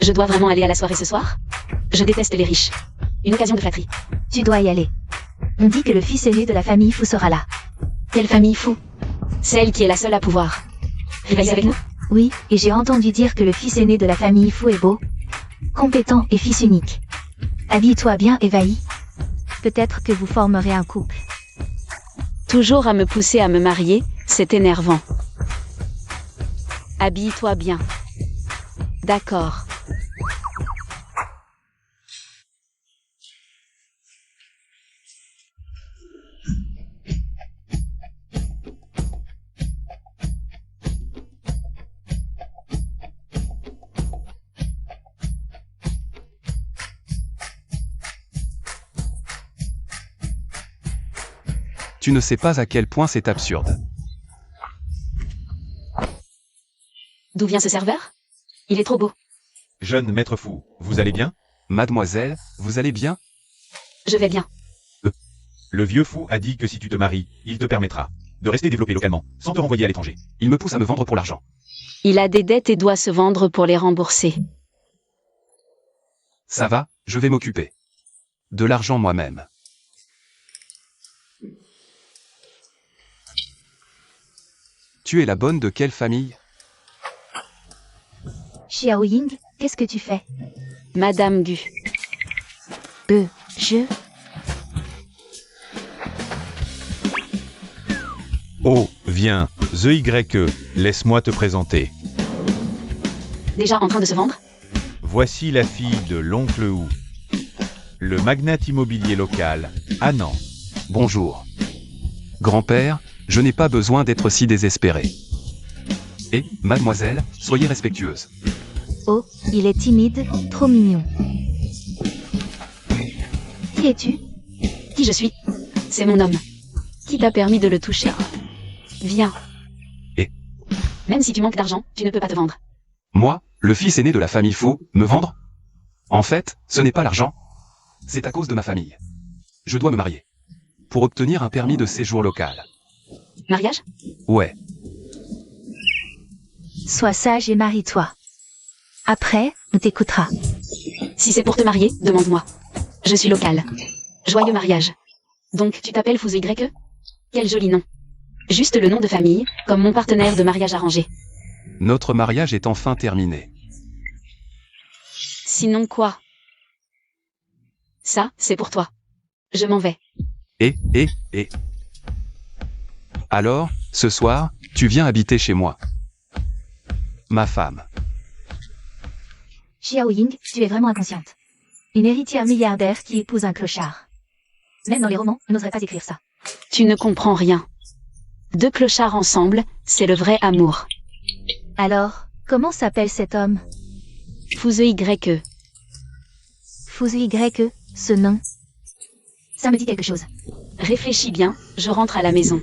Je dois vraiment aller à la soirée ce soir? Je déteste les riches. Une occasion de flatterie. Tu dois y aller. On dit que le fils aîné de la famille Fu sera là. Quelle famille fou? Celle qui est la seule à pouvoir rivaliser avec nous? Oui, et j'ai entendu dire que le fils aîné de la famille Fu est beau, compétent et fils unique. Habille-toi bien, Evaï. Peut-être que vous formerez un couple. Toujours à me pousser à me marier, c'est énervant. Habille-toi bien. D'accord. Tu ne sais pas à quel point c'est absurde. D'où vient ce serveur? Il est trop beau. Jeune maître fou, vous allez bien? Mademoiselle, vous allez bien? Je vais bien. Le vieux fou a dit que si tu te maries, il te permettra de rester développé localement, sans te renvoyer à l'étranger. Il me pousse à me vendre pour l'argent. Il a des dettes et doit se vendre pour les rembourser. Ça va, je vais m'occuper de l'argent moi-même. Tu es la bonne de quelle famille? Xiao Ying, qu'est-ce que tu fais? Madame Gu. Je... Oh, viens, The YE, laisse-moi te présenter. Déjà en train de se vendre? Voici la fille de l'oncle Wu, le magnate immobilier local, Annan. Bonjour. Grand-père, je n'ai pas besoin d'être si désespéré. Et, mademoiselle, soyez respectueuse. Oh, il est timide, trop mignon. Qui es-tu? Qui je suis? C'est mon homme. Qui t'a permis de le toucher? Viens. Et? Même si tu manques d'argent, tu ne peux pas te vendre. Moi, le fils aîné de la famille Faux, me vendre? En fait, ce n'est pas l'argent. C'est à cause de ma famille. Je dois me marier. Pour obtenir un permis de séjour local. Mariage? Ouais. Sois sage et marie-toi. Après, on t'écoutera. Si c'est pour te marier, demande-moi. Je suis local. Joyeux mariage. Donc tu t'appelles Fuzui YE? Quel joli nom. Juste le nom de famille, comme mon partenaire de mariage arrangé. Notre mariage est enfin terminé. Sinon quoi? Ça, c'est pour toi. Je m'en vais. Et. Alors, ce soir, tu viens habiter chez moi. Ma femme. Xiao Ying, tu es vraiment inconsciente. Une héritière milliardaire qui épouse un clochard. Même dans les romans, on n'oserait pas écrire ça. Tu ne comprends rien. Deux clochards ensemble, c'est le vrai amour. Alors, comment s'appelle cet homme? Fuzui YE. Fuzui YE, ce nom. Ça me dit quelque chose. Réfléchis bien, je rentre à la maison.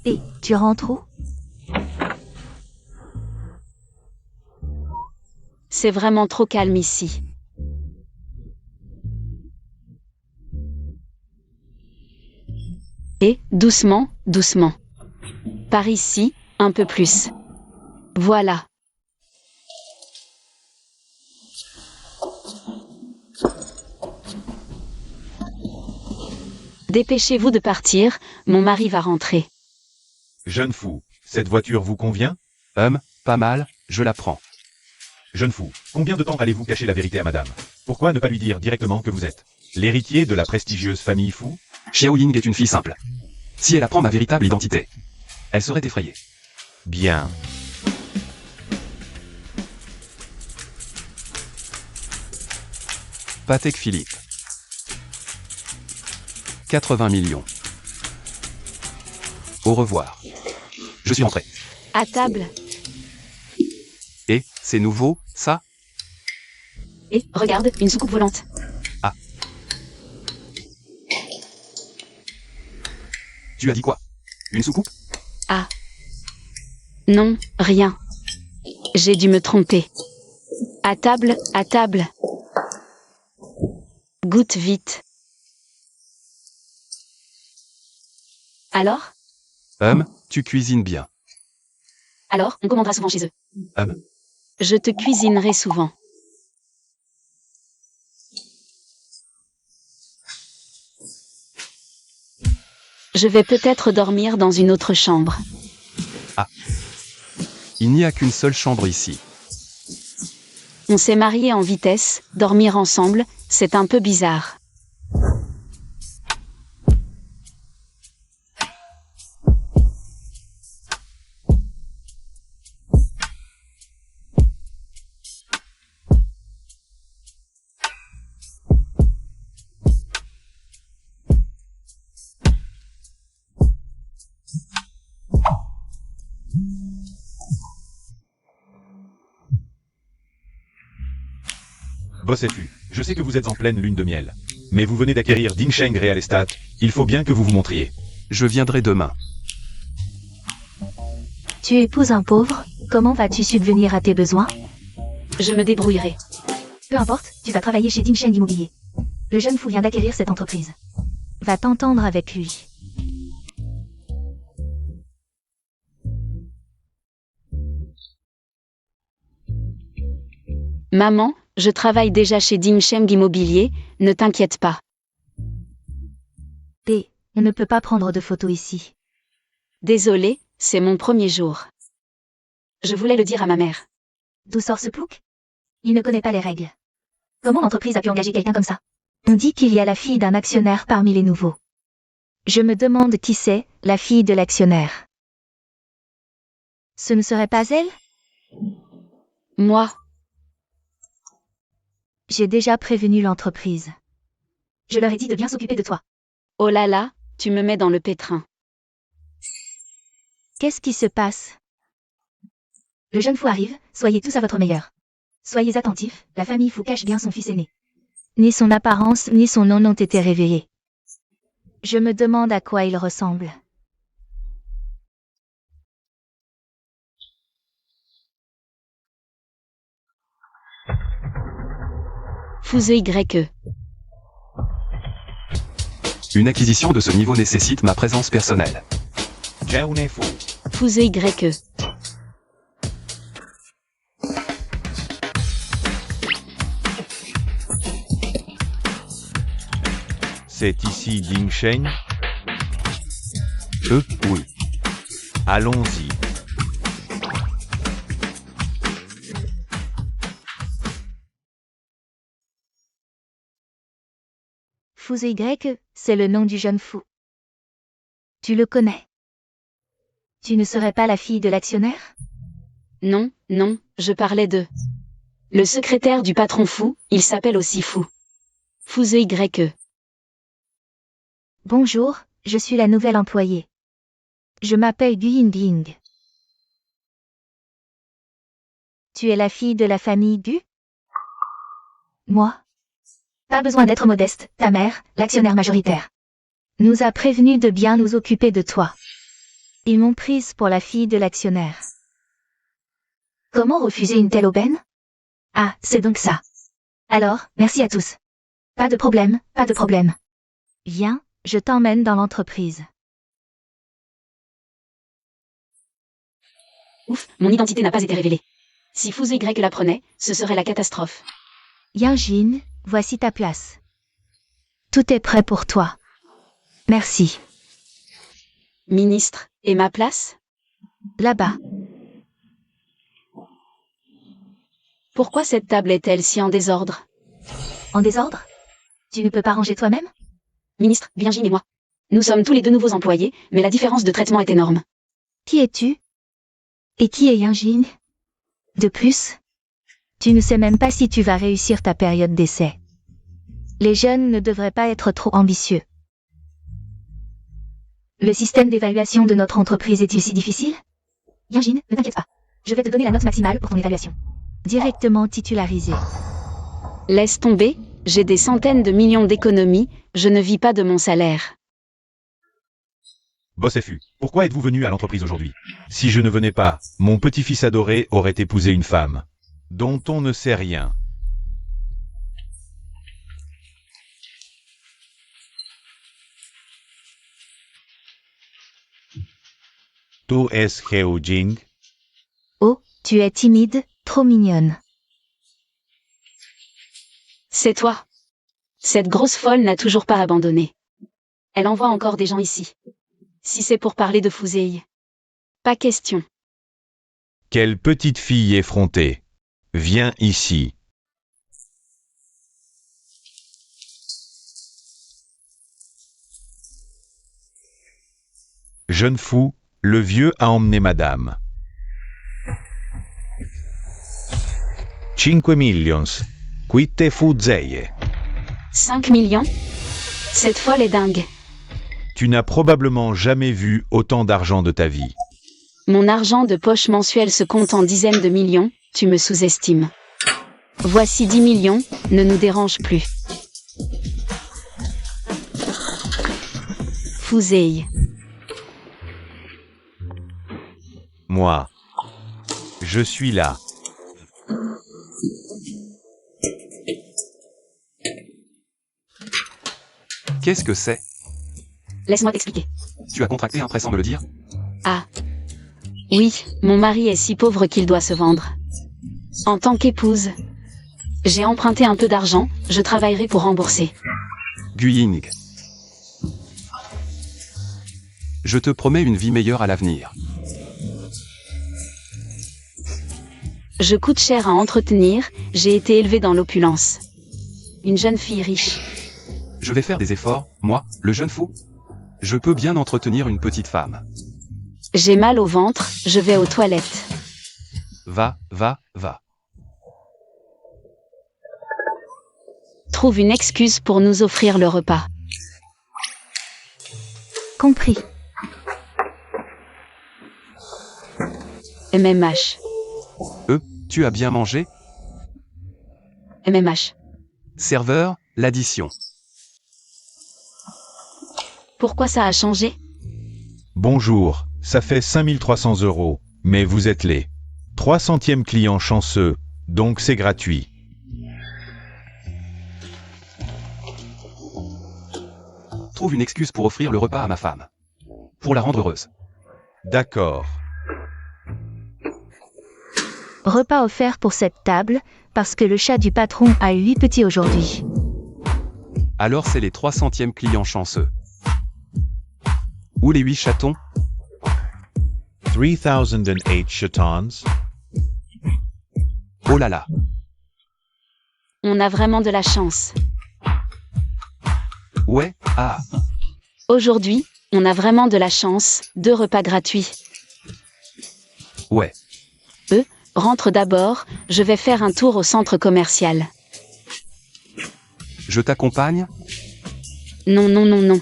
Et, tu rentres où? C'est vraiment trop calme ici. Et, doucement, doucement. Par ici, un peu plus. Voilà. Dépêchez-vous de partir, mon mari va rentrer. Jeune fou, cette voiture vous convient? Pas mal, je la prends. Jeune fou, combien de temps allez-vous cacher la vérité à madame? Pourquoi ne pas lui dire directement que vous êtes l'héritier de la prestigieuse famille Fou? Xiao Ying est une fille simple. Si elle apprend ma véritable identité, elle serait effrayée. Bien. Patek Philippe. 80 millions. Au revoir. Je suis rentré. À table. Et, c'est nouveau, ça? Et, regarde, une soucoupe volante. Ah. Tu as dit quoi? Une soucoupe? Ah. Non, rien. J'ai dû me tromper. À table, à table. Goûte vite. Alors? Tu cuisines bien. Alors, on commandera souvent chez eux. Hum. Je te cuisinerai souvent. Je vais peut-être dormir dans une autre chambre. Il n'y a qu'une seule chambre ici. On s'est mariés en vitesse, dormir ensemble, c'est un peu bizarre. Boss FU, je sais que vous êtes en pleine lune de miel. Mais vous venez d'acquérir Dingsheng Real Estate, il faut bien que vous vous montriez. Je viendrai demain. Tu épouses un pauvre, comment vas-tu subvenir à tes besoins? Je me débrouillerai. Peu importe, tu vas travailler chez Dingsheng Immobilier. Le jeune fou vient d'acquérir cette entreprise. Va t'entendre avec lui. Maman, je travaille déjà chez Dingsheng Immobilier, ne t'inquiète pas. P. On ne peut pas prendre de photos ici. Désolée, c'est mon premier jour. Je voulais le dire à ma mère. D'où sort ce plouc? Il ne connaît pas les règles. Comment l'entreprise a pu engager quelqu'un comme ça? On dit qu'il y a la fille d'un actionnaire parmi les nouveaux. Je me demande qui c'est, la fille de l'actionnaire. Ce ne serait pas elle? Moi, J'ai déjà prévenu l'entreprise. Je leur ai dit de bien s'occuper de toi. oh là là, tu me mets dans le pétrin. Qu'est-ce qui se passe? Le jeune fou arrive, soyez tous à votre meilleur. Soyez attentifs, la famille fou cache bien son fils aîné. Ni son apparence ni son nom n'ont été révélés. Je me demande à quoi il ressemble. Fouze YE. Une acquisition de ce niveau nécessite ma présence personnelle. Jaune Fou. Fouze YE. C'est ici Dingsheng? Oui. Allons-y. Fouze Y, c'est le nom du jeune fou. Tu le connais. Tu ne serais pas la fille de l'actionnaire? Non, non, je parlais de... Le secrétaire du patron fou, il s'appelle aussi fou. Fouze YE. Bonjour, je suis la nouvelle employée. Je m'appelle Gu Ying. Tu es la fille de la famille Gu? Moi? Pas besoin d'être modeste, ta mère, l'actionnaire majoritaire, nous a prévenus de bien nous occuper de toi. Ils m'ont prise pour la fille de l'actionnaire. Comment refuser une telle aubaine? Ah, c'est donc ça. Alors, merci à tous. Pas de problème, pas de problème. Viens, je t'emmène dans l'entreprise. Ouf, mon identité n'a pas été révélée. Si Fouze Y l'apprenait, ce serait la catastrophe. Yanjin, voici ta place. Tout est prêt pour toi. Merci. Ministre, et ma place? Là-bas. Pourquoi cette table est-elle si en désordre? En désordre? Tu ne peux pas ranger toi-même? Ministre, Virginie et moi. Nous sommes tous les deux nouveaux employés, mais la différence de traitement est énorme. Qui es-tu? Et qui est Yanjin? De plus, tu ne sais même pas si tu vas réussir ta période d'essai. Les jeunes ne devraient pas être trop ambitieux. Le système d'évaluation de notre entreprise est-il si difficile? Yanjin, ne t'inquiète pas. Je vais te donner la note maximale pour ton évaluation. Directement titularisé. Laisse tomber, j'ai des centaines de millions d'économies, je ne vis pas de mon salaire. Boss FU, pourquoi êtes-vous venu à l'entreprise aujourd'hui? Si je ne venais pas, mon petit-fils adoré aurait épousé une femme dont on ne sait rien. Tu es Heojing? Oh, tu es timide, trop mignonne. C'est toi. Cette grosse folle n'a toujours pas abandonné. Elle envoie encore des gens ici. Si c'est pour parler de Fusei. Pas question. Quelle petite fille effrontée. Viens ici. Jeune fou, le vieux a emmené madame. 5 millions. Quitte Fusei. 5 millions? Cette folle est dingue. Tu n'as probablement jamais vu autant d'argent de ta vie. Mon argent de poche mensuel se compte en dizaines de millions, tu me sous-estimes. Voici 10 millions, ne nous dérange plus. Fusei. Moi. Je suis là. Qu'est-ce que c'est? Laisse-moi t'expliquer. Tu as contracté un prêt sans me le dire? Ah. Oui, mon mari est si pauvre qu'il doit se vendre. En tant qu'épouse, j'ai emprunté un peu d'argent, je travaillerai pour rembourser. Guying. Je te promets une vie meilleure à l'avenir. Je coûte cher à entretenir, j'ai été élevée dans l'opulence. Une jeune fille riche. Je vais faire des efforts, moi, le jeune fou. Je peux bien entretenir une petite femme. J'ai mal au ventre, je vais aux toilettes. Va, va, va. Trouve une excuse pour nous offrir le repas. Compris. MMH. Tu as bien mangé? MMH. Serveur, l'addition. Pourquoi ça a changé? Bonjour, ça fait 5300 €, mais vous êtes les 300e client chanceux, donc c'est gratuit. Trouve une excuse pour offrir le repas à ma femme. Pour la rendre heureuse. D'accord. Repas offert pour cette table, parce que le chat du patron a eu 8 petits aujourd'hui. Alors c'est les 300e clients chanceux. Où les 8 chatons? 3008 chatons. Oh là là. On a vraiment de la chance. Ouais, ah. Aujourd'hui, on a vraiment de la chance, 2 repas gratuits. Ouais. Rentre d'abord, je vais faire un tour au centre commercial. Je t'accompagne? Non, non, non, non.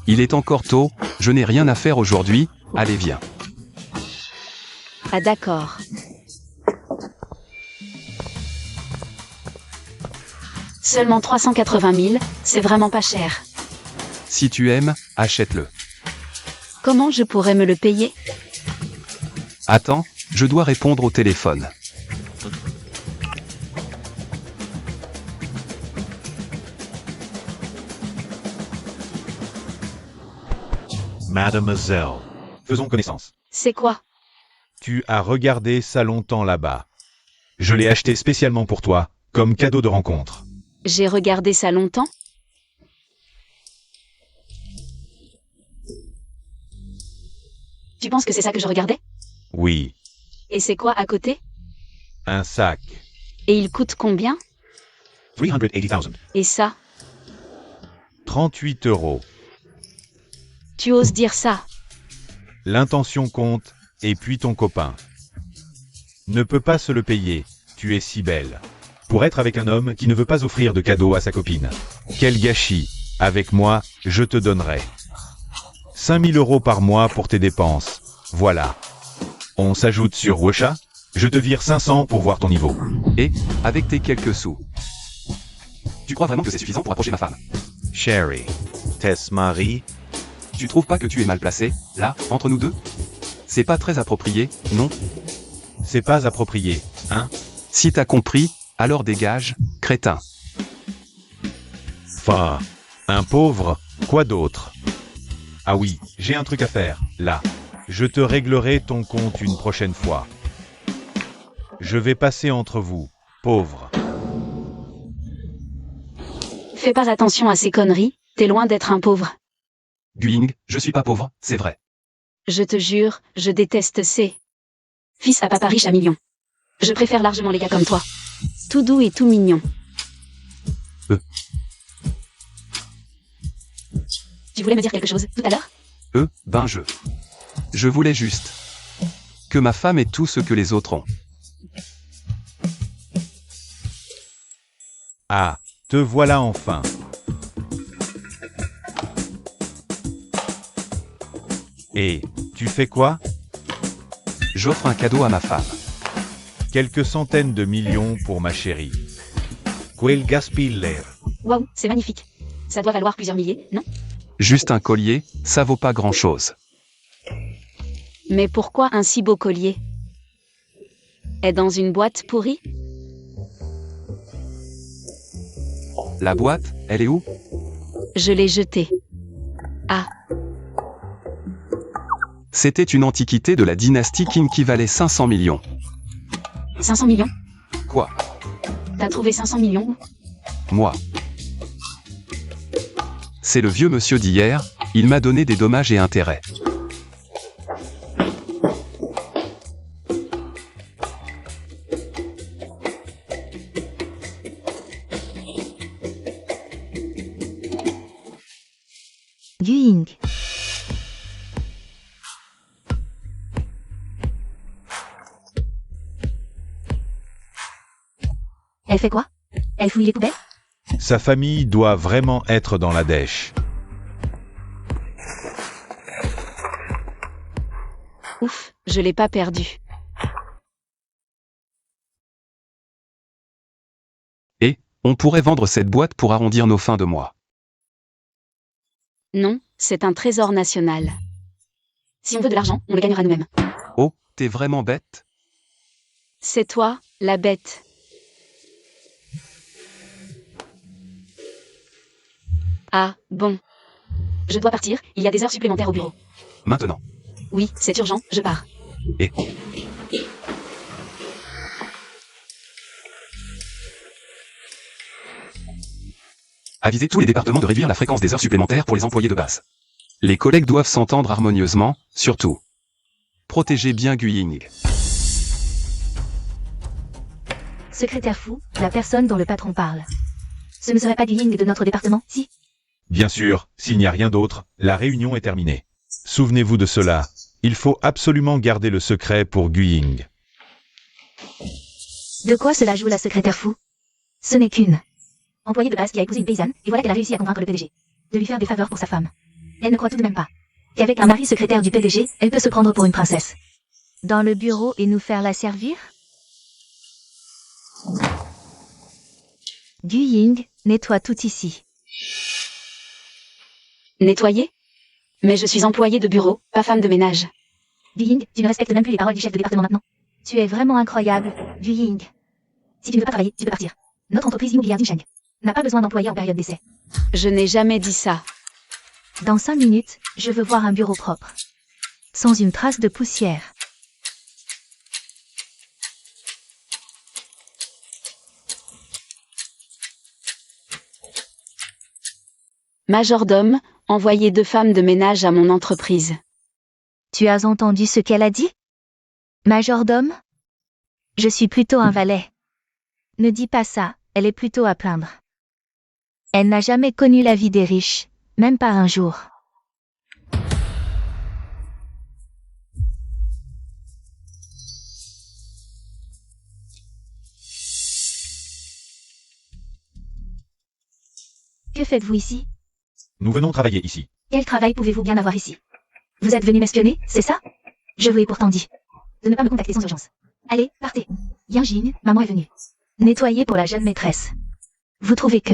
Il est encore tôt, je n'ai rien à faire aujourd'hui, allez viens. Ah d'accord. Seulement 380 000, c'est vraiment pas cher. Si tu aimes, achète-le. Comment je pourrais me le payer? Attends, je dois répondre au téléphone. Mademoiselle. Faisons connaissance. C'est quoi? Tu as regardé ça longtemps là-bas. Je l'ai acheté spécialement pour toi, comme cadeau de rencontre. J'ai regardé ça longtemps? Tu penses que c'est ça que je regardais? Oui, Et c'est quoi à côté? un sac. Et il coûte combien? 380,000. Et ça? 38 €. Tu oses dire ça? L'intention compte, et puis ton copain. Ne peut pas se le payer, tu es si belle. Pour être avec un homme qui ne veut pas offrir de cadeau à sa copine. Quel gâchis. Avec moi, je te donnerai 5 000 € par mois pour tes dépenses. Voilà. On s'ajoute sur Wusha. Je te vire 500 pour voir ton niveau. Et, avec tes quelques sous. Tu crois vraiment que c'est suffisant pour approcher ma femme? Sherry. Tess Marie. Tu trouves pas que tu es mal placé, là, entre nous deux? C'est pas très approprié, non? C'est pas approprié, hein? Si t'as compris, alors dégage, crétin. Enfin, un pauvre, quoi d'autre? Ah oui, j'ai un truc à faire, là. Je te réglerai ton compte une prochaine fois. Je vais passer entre vous, pauvre. Fais pas attention à ces conneries, t'es loin d'être un pauvre. Guying, je suis pas pauvre, c'est vrai. Je te jure, je déteste ces fils à papa riche à millions. Je préfère largement les gars comme toi. Tout doux et tout mignon. Tu voulais me dire quelque chose, tout à l'heure? Ben je voulais juste que ma femme ait tout ce que les autres ont. Ah, te voilà enfin. Et, tu fais quoi? J'offre un cadeau à ma femme. Quelques centaines de millions pour ma chérie. Quel spiller. Waouh, c'est magnifique. Ça doit valoir plusieurs milliers, non? Juste un collier, ça vaut pas grand-chose. Mais pourquoi un si beau collier? Est dans une boîte pourrie? La boîte, elle est où? Je l'ai jetée. Ah, C'était une antiquité de la dynastie Qing qui valait 500 millions. 500 millions? Quoi? T'as trouvé 500 millions où? Moi. C'est le vieux monsieur d'hier, il m'a donné des dommages et intérêts. Guying. Elle fait quoi? Elle fouille les poubelles? Sa famille doit vraiment être dans la dèche. Ouf, je l'ai pas perdu. Et, on pourrait vendre cette boîte pour arrondir nos fins de mois. Non, c'est un trésor national. Si on veut de l'argent, on le gagnera nous-mêmes. Oh, t'es vraiment bête? C'est toi, la bête. Ah, bon. Je dois partir, il y a des heures supplémentaires au bureau. Maintenant. Oui, c'est urgent, je pars. Et avisez tous les départements de réduire la fréquence des heures supplémentaires pour les employés de base. Les collègues doivent s'entendre harmonieusement, surtout. Protégez bien Guying. Secrétaire fou, la personne dont le patron parle. Ce ne serait pas Guying de notre département, si? Bien sûr, s'il n'y a rien d'autre, la réunion est terminée. Souvenez-vous de cela. Il faut absolument garder le secret pour Guying. De quoi cela joue la secrétaire fou? Ce n'est qu'une employée de base qui a épousé une paysanne, et voilà qu'elle a réussi à convaincre le PDG de lui faire des faveurs pour sa femme. Elle ne croit tout de même pas qu'avec un mari secrétaire du PDG, elle peut se prendre pour une princesse. Dans le bureau et nous faire la servir? Guying, nettoie tout ici. Nettoyer? Mais je suis employée de bureau, pas femme de ménage. Guying, tu ne respectes même plus les paroles du chef de département maintenant. Tu es vraiment incroyable, Guying. Si tu ne veux pas travailler, tu peux partir. Notre entreprise immobilière d'Incheng n'a pas besoin d'employés en période d'essai. Je n'ai jamais dit ça. Dans 5 minutes, je veux voir un bureau propre. Sans une trace de poussière. Majordome, envoyer 2 femmes de ménage à mon entreprise. Tu as entendu ce qu'elle a dit? Majordome? Je suis plutôt un valet. Ne dis pas ça, elle est plutôt à plaindre. Elle n'a jamais connu la vie des riches, même pas un jour. Que faites-vous ici? Nous venons travailler ici. Quel travail pouvez-vous bien avoir ici? Vous êtes venu m'espionner, c'est ça? Je vous ai pourtant dit de ne pas me contacter sans urgence. Allez, partez. Yanjin, maman est venue. Nettoyer pour la jeune maîtresse. Vous trouvez que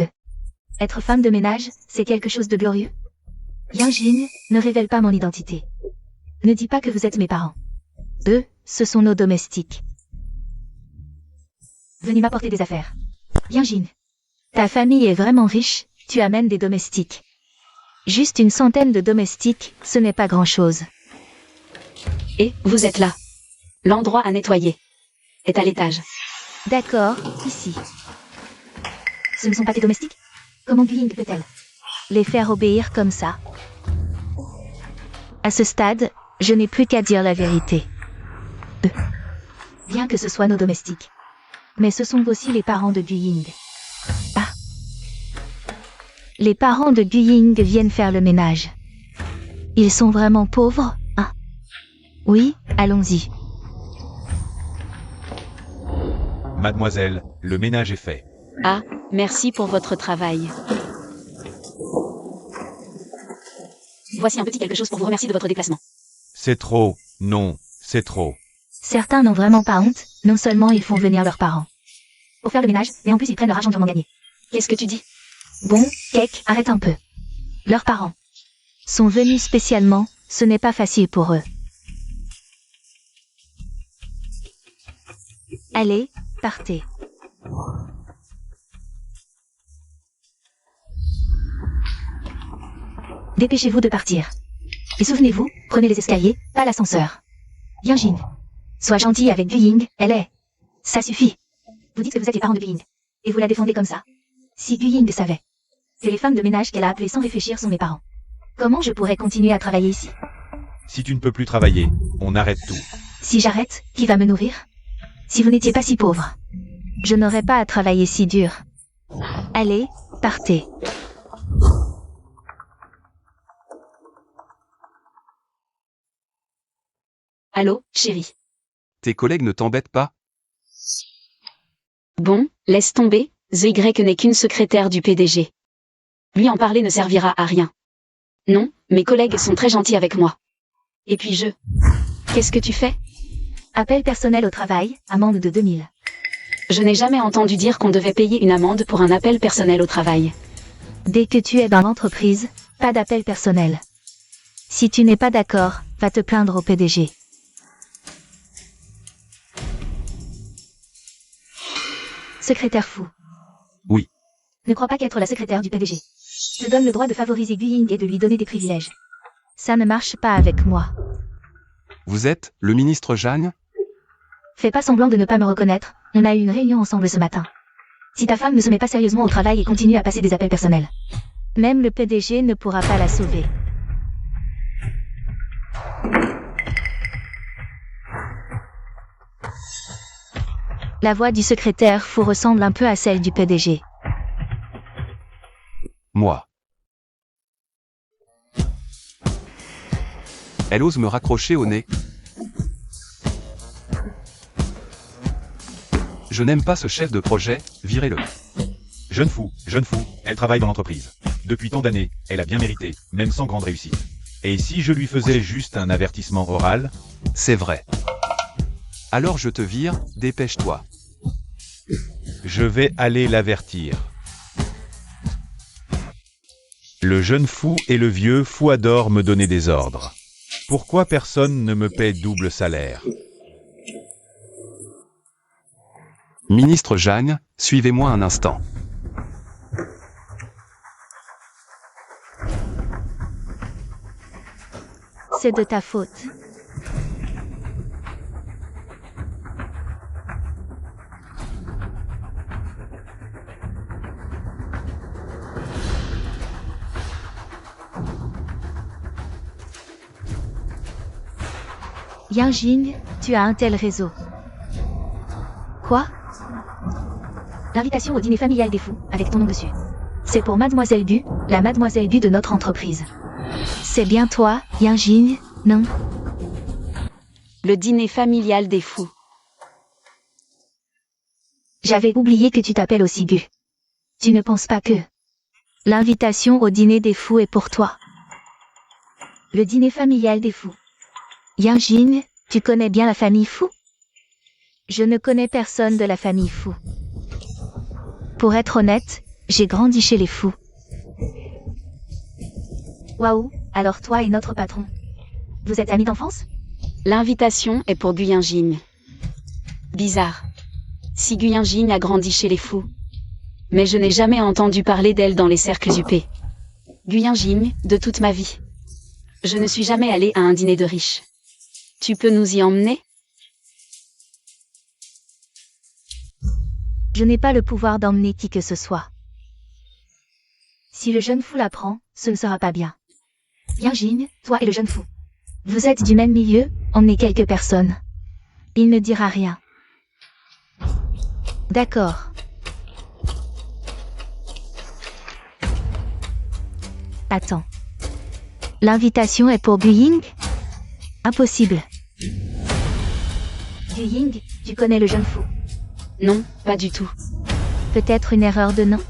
être femme de ménage, c'est quelque chose de glorieux? Yanjin, ne révèle pas mon identité. Ne dis pas que vous êtes mes parents. Eux, ce sont nos domestiques. Venez m'apporter des affaires. Yanjin, ta famille est vraiment riche, tu amènes des domestiques. Juste une centaine de domestiques, ce n'est pas grand-chose. Et, vous êtes là. L'endroit à nettoyer est à l'étage. D'accord, ici. Ce ne sont pas tes domestiques? Comment Guying peut-elle les faire obéir comme ça? À ce stade, je n'ai plus qu'à dire la vérité. Bien que ce soit nos domestiques. Mais ce sont aussi les parents de Guying. Ah. Les parents de Guying viennent faire le ménage. Ils sont vraiment pauvres, hein? Oui, allons-y. Mademoiselle, le ménage est fait. Ah, merci pour votre travail. Voici un petit quelque chose pour vous remercier de votre déplacement. C'est trop. Non, c'est trop. Certains n'ont vraiment pas honte, non seulement ils font venir leurs parents pour faire le ménage, mais en plus ils prennent leur argent durement gagné. Qu'est-ce que tu dis? Bon, Cake, arrête un peu. Leurs parents sont venus spécialement, ce n'est pas facile pour eux. Allez, partez. Dépêchez-vous de partir. Et souvenez-vous, prenez les escaliers, pas l'ascenseur. Yanjin. Sois gentil avec Guying, elle est. Ça suffit. Vous dites que vous êtes les parents de Guying. Et vous la défendez comme ça. Si Guying savait que les femmes de ménage qu'elle a appelées sans réfléchir sont mes parents, comment je pourrais continuer à travailler ici? Si tu ne peux plus travailler, on arrête tout. Si j'arrête, qui va me nourrir? Si vous n'étiez pas si pauvre, je n'aurais pas à travailler si dur. Allez, partez. Allô, chérie. Tes collègues ne t'embêtent pas? Bon, laisse tomber, The Y n'est qu'une secrétaire du PDG. Lui en parler ne servira à rien. Non, mes collègues sont très gentils avec moi. Et puis Qu'est-ce que tu fais? Appel personnel au travail, amende de 2000. Je n'ai jamais entendu dire qu'on devait payer une amende pour un appel personnel au travail. Dès que tu es dans l'entreprise, pas d'appel personnel. Si tu n'es pas d'accord, va te plaindre au PDG. Secrétaire fou. Oui. Ne crois pas qu'être la secrétaire du PDG te donne le droit de favoriser Guying et de lui donner des privilèges. Ça ne marche pas avec moi. Vous êtes le ministre Jeanne? Fais pas semblant de ne pas me reconnaître, on a eu une réunion ensemble ce matin. Si ta femme ne se met pas sérieusement au travail et continue à passer des appels personnels, même le PDG ne pourra pas la sauver. La voix du secrétaire fou ressemble un peu à celle du PDG. Moi. Elle ose me raccrocher au nez. Je n'aime pas ce chef de projet, virez-le. Jeune fou, elle travaille dans l'entreprise. Depuis tant d'années, elle a bien mérité, même sans grande réussite. Et si je lui faisais juste un avertissement oral? C'est vrai. Alors je te vire, dépêche-toi. Je vais aller l'avertir. Le jeune fou et le vieux fou adorent me donner des ordres. Pourquoi personne ne me paie double salaire? Ministre Jeanne, suivez-moi un instant. C'est de ta faute. Yanjing, tu as un tel réseau. Quoi? L'invitation au dîner familial des fous, avec ton nom dessus. C'est pour Mademoiselle Du, la Mademoiselle Du de notre entreprise. C'est bien toi, Yanjing, non? Le dîner familial des fous. J'avais oublié que tu t'appelles aussi Gu. Tu ne penses pas que l'invitation au dîner des fous est pour toi? Le dîner familial des fous. Yanjing, tu connais bien la famille Fou? Je ne connais personne de la famille Fou. Pour être honnête, j'ai grandi chez les fous. Waouh, alors toi et notre patron, vous êtes amis d'enfance? L'invitation est pour Guying. Bizarre. Si Guying a grandi chez les fous. Mais je n'ai jamais entendu parler d'elle dans les cercles UP. Guying, de toute ma vie. Je ne suis jamais allée à un dîner de riches. Tu peux nous y emmener? Je n'ai pas le pouvoir d'emmener qui que ce soit. Si le jeune fou l'apprend, ce ne sera pas bien. Yanjing, toi et le jeune fou. Vous êtes du même milieu, on est quelques personnes. Il ne dira rien. D'accord. Attends. L'invitation est pour Guying? Impossible. Guying, tu connais le jeune fou? Non, pas du tout. Peut-être une erreur de nom?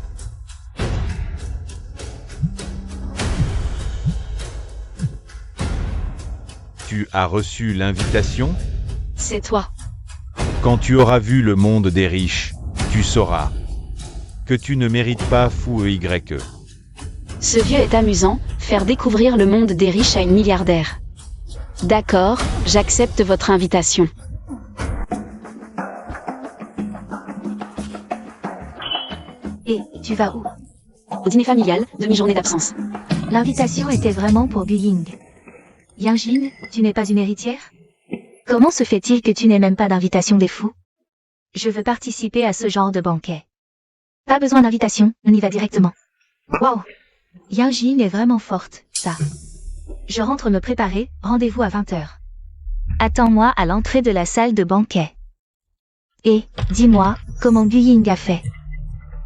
Tu as reçu l'invitation? C'est toi. Quand tu auras vu le monde des riches, tu sauras que tu ne mérites pas fou EYE. Ce vieux est amusant, faire découvrir le monde des riches à une milliardaire. D'accord, j'accepte votre invitation. Et, tu vas où? Au dîner familial, demi-journée d'absence. L'invitation était vraiment pour Guying. Yanjin, tu n'es pas une héritière? Comment se fait-il que tu n'aies même pas d'invitation des fous? Je veux participer à ce genre de banquet. Pas besoin d'invitation, on y va directement. Waouh! Yanjin est vraiment forte, ça. Je rentre me préparer, rendez-vous à 20h. Attends-moi à l'entrée de la salle de banquet. Et, dis-moi, comment Guying a fait?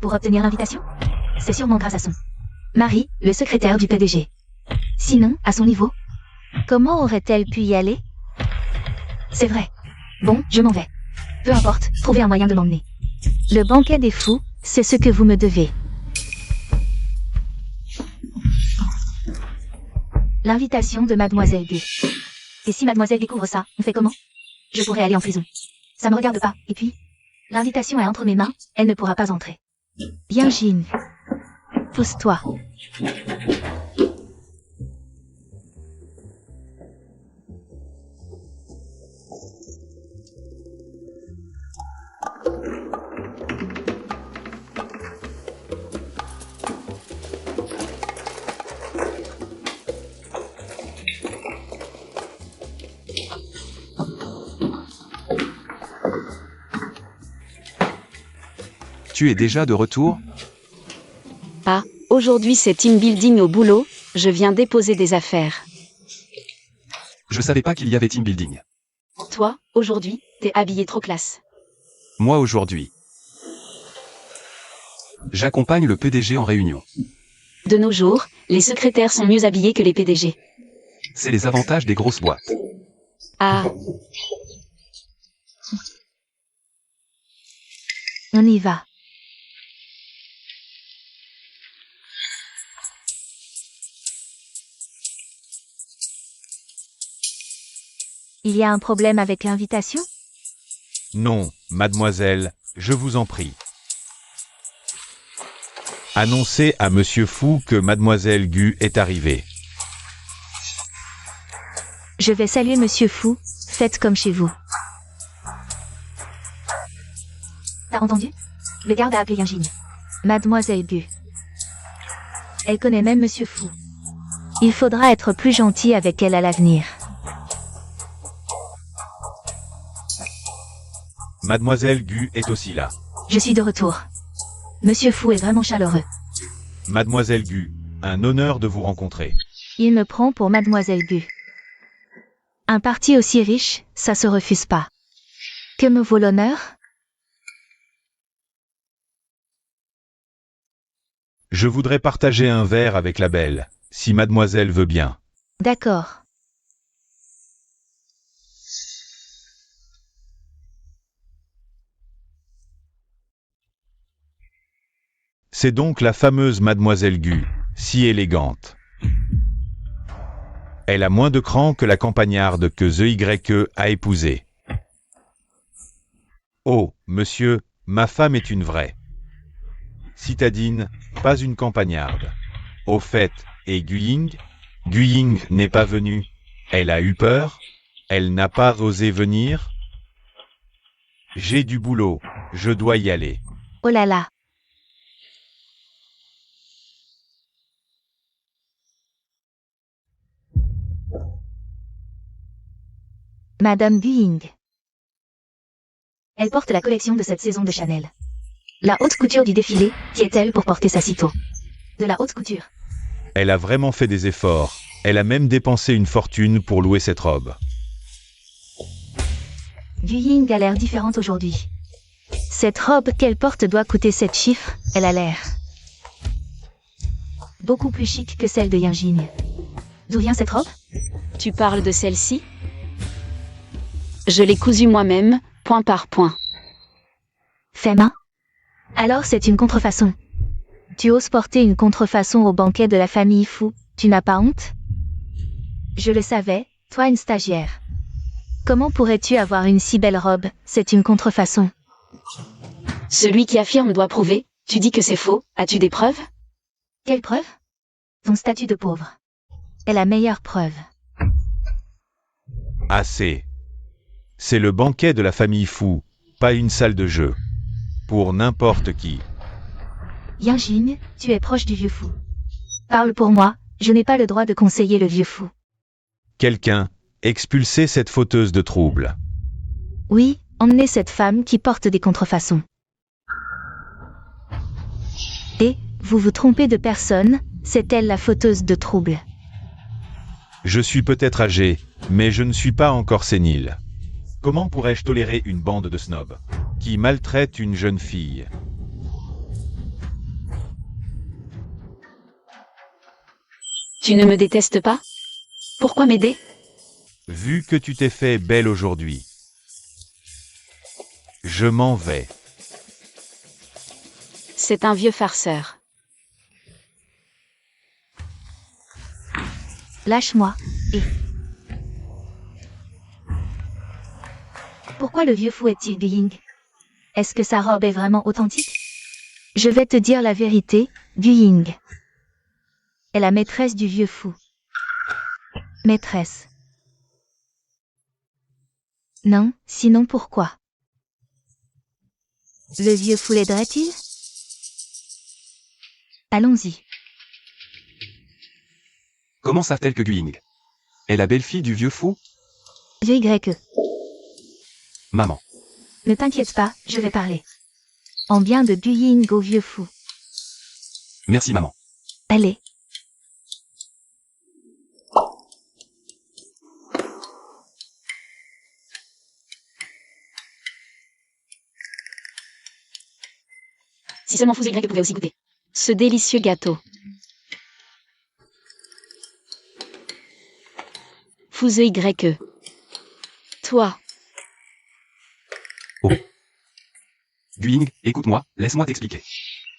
Pour obtenir l'invitation? C'est sûrement grâce à son mari, le secrétaire du PDG. Sinon, à son niveau, comment aurait-elle pu y aller? C'est vrai. Bon, je m'en vais. Peu importe, trouvez un moyen de m'emmener. Le banquet des fous, c'est ce que vous me devez. L'invitation de Mademoiselle Gu. Et si Mademoiselle découvre ça, on fait comment? Je pourrais aller en prison. Ça me regarde pas, et puis, l'invitation est entre mes mains, elle ne pourra pas entrer. Bien, Jin. Pousse-toi. Tu es déjà de retour? Ah, aujourd'hui c'est team building au boulot, je viens déposer des affaires. Je savais pas qu'il y avait team building. Toi, aujourd'hui, t'es habillé trop classe. Moi aujourd'hui. J'accompagne le PDG en réunion. De nos jours, les secrétaires sont mieux habillés que les PDG. C'est les avantages des grosses boîtes. Ah, On y va. Il y a un problème avec l'invitation? Non, mademoiselle, je vous en prie. Annoncez à Monsieur Fou que mademoiselle Gu est arrivée. Je vais saluer Monsieur Fou, faites comme chez vous. T'as entendu? Le garde a appelé Yanjin. Mademoiselle Gu. Elle connaît même Monsieur Fou. Il faudra être plus gentil avec elle à l'avenir. Mademoiselle Gu est aussi là. Je suis de retour. Monsieur Fou est vraiment chaleureux. Mademoiselle Gu, un honneur de vous rencontrer. Il me prend pour Mademoiselle Gu. Un parti aussi riche, ça se refuse pas. Que me vaut l'honneur? Je voudrais partager un verre avec la belle, si mademoiselle veut bien. D'accord. C'est donc la fameuse mademoiselle Gu, si élégante. Elle a moins de cran que la campagnarde que ZYE a épousée. Oh, monsieur, ma femme est une vraie citadine, pas une campagnarde. Au fait, et Guying? Guying n'est pas venue. Elle a eu peur? Elle n'a pas osé venir? J'ai du boulot, je dois y aller. Oh là là. Madame Guying. Elle porte la collection de cette saison de Chanel. La haute couture du défilé, qui est-elle pour porter ça si tôt? De la haute couture. Elle a vraiment fait des efforts, Elle a même dépensé une fortune pour louer cette robe. Du Ying a l'air différente aujourd'hui. Cette robe qu'elle porte doit coûter 7 chiffres, elle a l'air beaucoup plus chic que celle de Yanjin. D'où vient cette robe? Tu parles de celle-ci? Je l'ai cousue moi-même, point par point. Fait main? Alors c'est une contrefaçon. Tu oses porter une contrefaçon au banquet de la famille Fu, tu n'as pas honte? Je le savais, toi une stagiaire. Comment pourrais-tu avoir une si belle robe? C'est une contrefaçon. Celui qui affirme doit prouver. Tu dis que c'est faux, as-tu des preuves? Quelle preuve? Ton statut de pauvre. Est la meilleure preuve. Assez. C'est le banquet de la famille Fu, pas une salle de jeu. Pour n'importe qui. Yanjin, tu es proche du vieux fou. Parle pour moi, je n'ai pas le droit de conseiller le vieux fou. Quelqu'un, expulsez cette fauteuse de trouble. Oui, emmenez cette femme qui porte des contrefaçons. Et, vous vous trompez de personne, c'est elle la fauteuse de trouble. Je suis peut-être âgé, mais je ne suis pas encore sénile. Comment pourrais-je tolérer une bande de snobs qui maltraite une jeune fille? Tu ne me détestes pas? Pourquoi m'aider? Vu que tu t'es fait belle aujourd'hui. Je m'en vais. C'est un vieux farceur. Lâche-moi, et... Pourquoi le vieux fou est-il du Ying? Est-ce que sa robe est vraiment authentique? Je vais te dire la vérité, du Ying est la maîtresse du vieux fou. Maîtresse. Non, sinon pourquoi? Le vieux fou l'aiderait-il? Allons-y. Comment savent-elles que Guing est la belle-fille du vieux fou? Vieux Y. Maman. Ne t'inquiète pas, je vais parler. En bien de Du Ying au vieux fou. Merci maman. Allez. Si seulement Fou Y pouvait aussi goûter ce délicieux gâteau. Fou Y. Toi. Oh. Guing, écoute-moi, laisse-moi t'expliquer.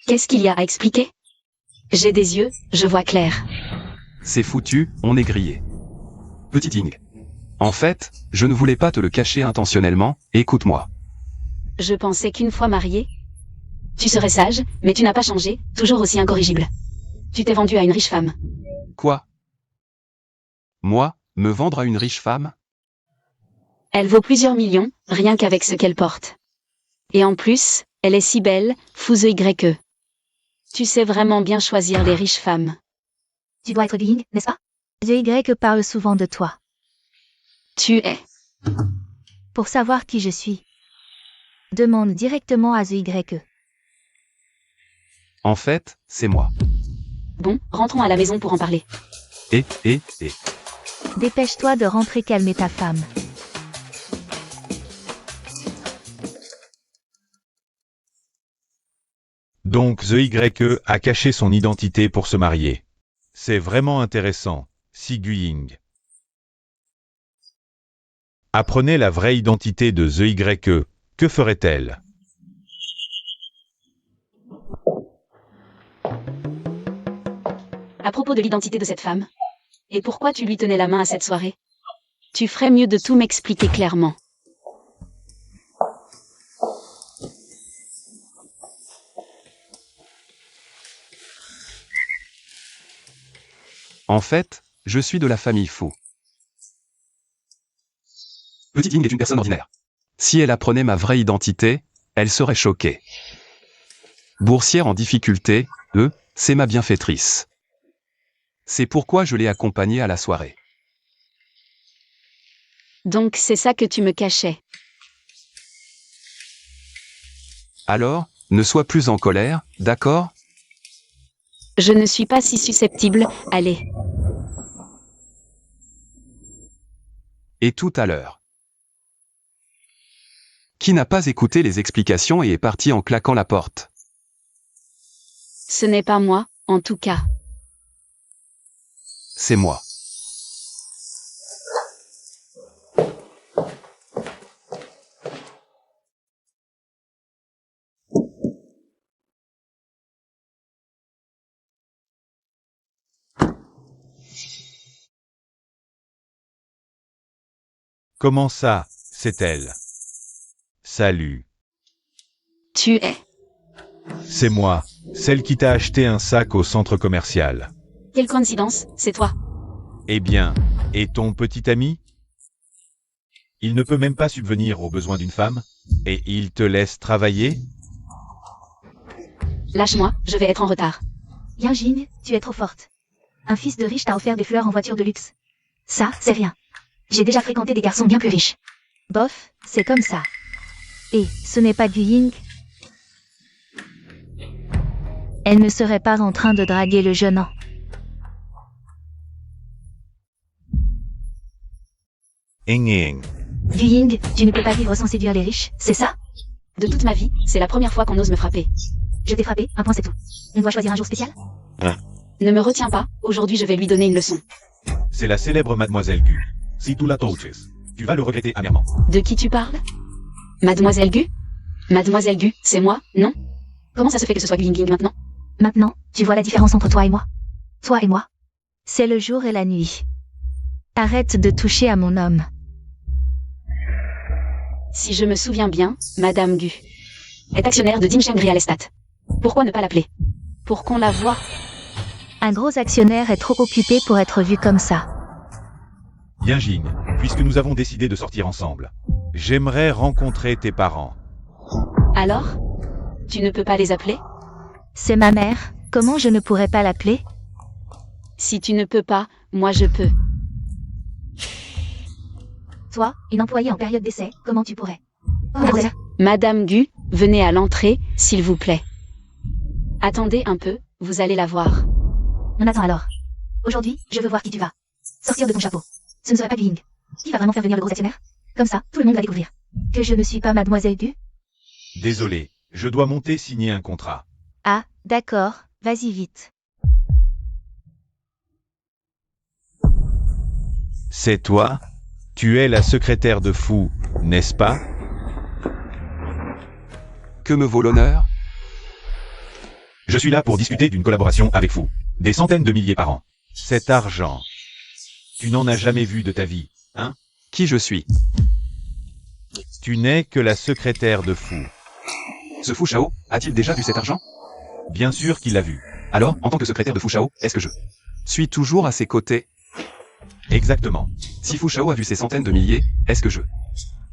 Qu'est-ce qu'il y a à expliquer? J'ai des yeux, je vois clair. C'est foutu, on est grillé. Petit Ying. En fait, je ne voulais pas te le cacher intentionnellement, écoute-moi. Je pensais qu'une fois marié, tu serais sage, mais tu n'as pas changé, toujours aussi incorrigible. Tu t'es vendu à une riche femme. Quoi? Moi, me vendre à une riche femme? Elle vaut plusieurs millions, rien qu'avec ce qu'elle porte. Et en plus, elle est si belle, Fou Y. Tu sais vraiment bien choisir les riches femmes. Tu dois être du Ying, n'est-ce pas? Vieux Y parle souvent de toi. Tu es. Pour savoir qui je suis, demande directement à The Y. En fait, c'est moi. Bon, rentrons à la maison pour en parler. Et. Dépêche-toi de rentrer calmer ta femme. Donc The Y a caché son identité pour se marier. C'est vraiment intéressant, si Guing. Apprenez la vraie identité de The Y, que ferait-elle? À propos de l'identité de cette femme. Et pourquoi tu lui tenais la main à cette soirée? Tu ferais mieux de tout m'expliquer clairement. En fait, je suis de la famille Fu. Petit Ying est une personne ordinaire. Si elle apprenait ma vraie identité, elle serait choquée. Boursière en difficulté, c'est ma bienfaitrice. C'est pourquoi je l'ai accompagnée à la soirée. Donc c'est ça que tu me cachais. Alors, ne sois plus en colère, d'accord? Je ne suis pas si susceptible, allez. Et tout à l'heure. Qui n'a pas écouté les explications et est parti en claquant la porte? Ce n'est pas moi, en tout cas. C'est moi. Comment ça, c'est elle? Salut. Tu es. C'est moi, celle qui t'a acheté un sac au centre commercial. Quelle coïncidence, c'est toi. Eh bien, et ton petit ami? Il ne peut même pas subvenir aux besoins d'une femme? Et il te laisse travailler? Lâche-moi, je vais être en retard. Yinjin, tu es trop forte. Un fils de riche t'a offert des fleurs en voiture de luxe. Ça, c'est rien. J'ai déjà fréquenté des garçons bien plus riches. Bof, c'est comme ça. Et ce n'est pas Guying. Elle ne serait pas en train de draguer le jeune homme. Ing. Guying, tu ne peux pas vivre sans séduire les riches, c'est ça? De toute ma vie, c'est la première fois qu'on ose me frapper. Je t'ai frappé, un point c'est tout. On doit choisir un jour spécial? Ne me retiens pas, aujourd'hui je vais lui donner une leçon. C'est la célèbre Mademoiselle Gu. Si tu la touches, tu vas le regretter amèrement. De qui tu parles? Mademoiselle Gu? Mademoiselle Gu, c'est moi, non? Comment ça se fait que ce soit Gu Ying maintenant? Maintenant, tu vois la différence entre toi et moi? Toi et moi? C'est le jour et la nuit. Arrête de toucher à mon homme. Si je me souviens bien, Madame Gu est actionnaire de Dincheng Real Estate. Pourquoi ne pas l'appeler? Pour qu'on la voie. Un gros actionnaire est trop occupé pour être vu comme ça. Yinjin, puisque nous avons décidé de sortir ensemble, j'aimerais rencontrer tes parents. Alors? Tu ne peux pas les appeler? C'est ma mère, comment je ne pourrais pas l'appeler? Si tu ne peux pas, moi je peux. Toi, une employée en période d'essai, comment tu pourrais? Madame Gu, venez à l'entrée, s'il vous plaît. Attendez un peu, vous allez la voir. On attend alors. Aujourd'hui, je veux voir qui tu vas. Sortir de ton chapeau. Ce ne serait pas Guying. Qui va vraiment faire venir le gros actionnaire? Comme ça, tout le monde va découvrir que je ne suis pas Mademoiselle Gu. Désolé, je dois monter signer un contrat. Ah, d'accord, vas-y vite. C'est toi? Tu es la secrétaire de Fou, n'est-ce pas? Que me vaut l'honneur? Je suis là pour discuter d'une collaboration avec Fou. Des centaines de milliers par an. Cet argent, tu n'en as jamais vu de ta vie, hein? Qui je suis? Tu n'es que la secrétaire de Fou. Ce Fu Shao, a-t-il déjà vu cet argent? Bien sûr qu'il l'a vu. Alors, en tant que secrétaire de Fu Shao, est-ce que je suis toujours à ses côtés? Exactement. Si Fu Shao a vu ces centaines de milliers, est-ce que je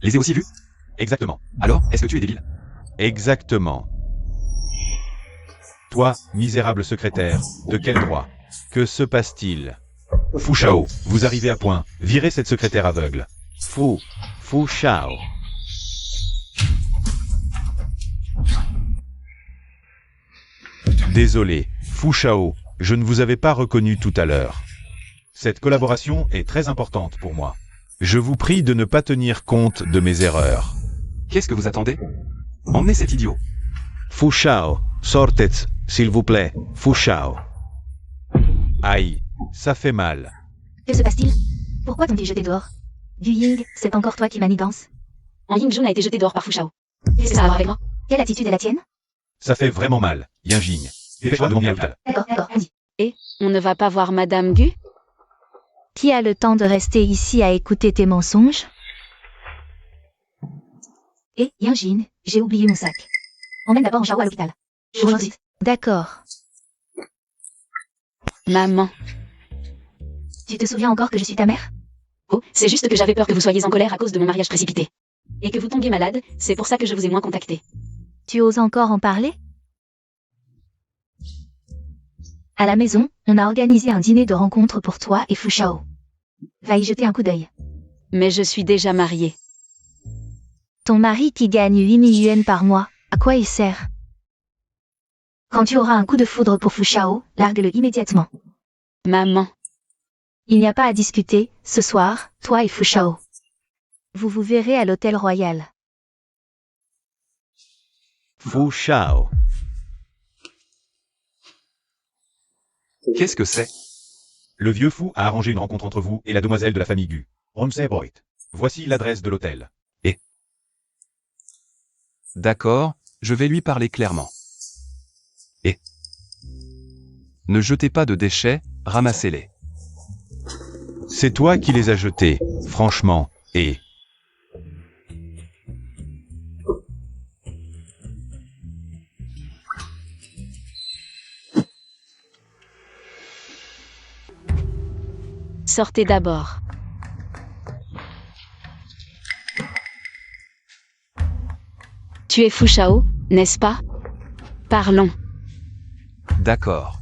les ai aussi vus? Exactement. Alors, est-ce que tu es débile? Exactement. Toi, misérable secrétaire, de quel droit? Que se passe-t-il? Fu Shao, vous arrivez à point. Virez cette secrétaire aveugle. Fu Shao. Désolé, Fu Shao, je ne vous avais pas reconnu tout à l'heure. Cette collaboration est très importante pour moi. Je vous prie de ne pas tenir compte de mes erreurs. Qu'est-ce que vous attendez? Emmenez cet idiot. Fu Shao, sortez, s'il vous plaît, Fu Shao. Aïe, ça fait mal. Que se passe-t-il? Pourquoi t'ont-ils jeté dehors? Guying, c'est encore toi qui manigance? En Yingjun a été jeté dehors par Fu Shao. Qu'est-ce que ça a à voir avec moi? Quelle attitude est la tienne? Ça fait vraiment mal, Yinjing. Dépêche-toi de m'emmener à l'hôpital. D'accord, vas-y. Et, on ne va pas voir Madame Gu? Qui a le temps de rester ici à écouter tes mensonges? Et, Yinjin, j'ai oublié mon sac. Emmène d'abord Shao à l'hôpital. Je vous invite. D'accord. Maman. Tu te souviens encore que je suis ta mère? Oh, c'est juste que j'avais peur que vous soyez en colère à cause de mon mariage précipité. Et que vous tombiez malade, c'est pour ça que je vous ai moins contacté. Tu oses encore en parler? À la maison, on a organisé un dîner de rencontre pour toi et Fu Shao. Va y jeter un coup d'œil. Mais je suis déjà mariée. Ton mari qui gagne 8000 yuan par mois, à quoi il sert? Quand tu auras un coup de foudre pour Fu Shao, largue-le immédiatement. Maman. Il n'y a pas à discuter, ce soir, toi et Fu Shao. Vous vous verrez à l'hôtel royal. Fu Shao. Qu'est-ce que c'est? Le vieux fou a arrangé une rencontre entre vous et la demoiselle de la famille Gu. Ramsay Boyd. Voici l'adresse de l'hôtel. D'accord, je vais lui parler clairement. Ne jetez pas de déchets, ramassez-les. C'est toi qui les as jetés, franchement, et... Sortez d'abord. Tu es Fu Shao, n'est-ce pas? Parlons. D'accord.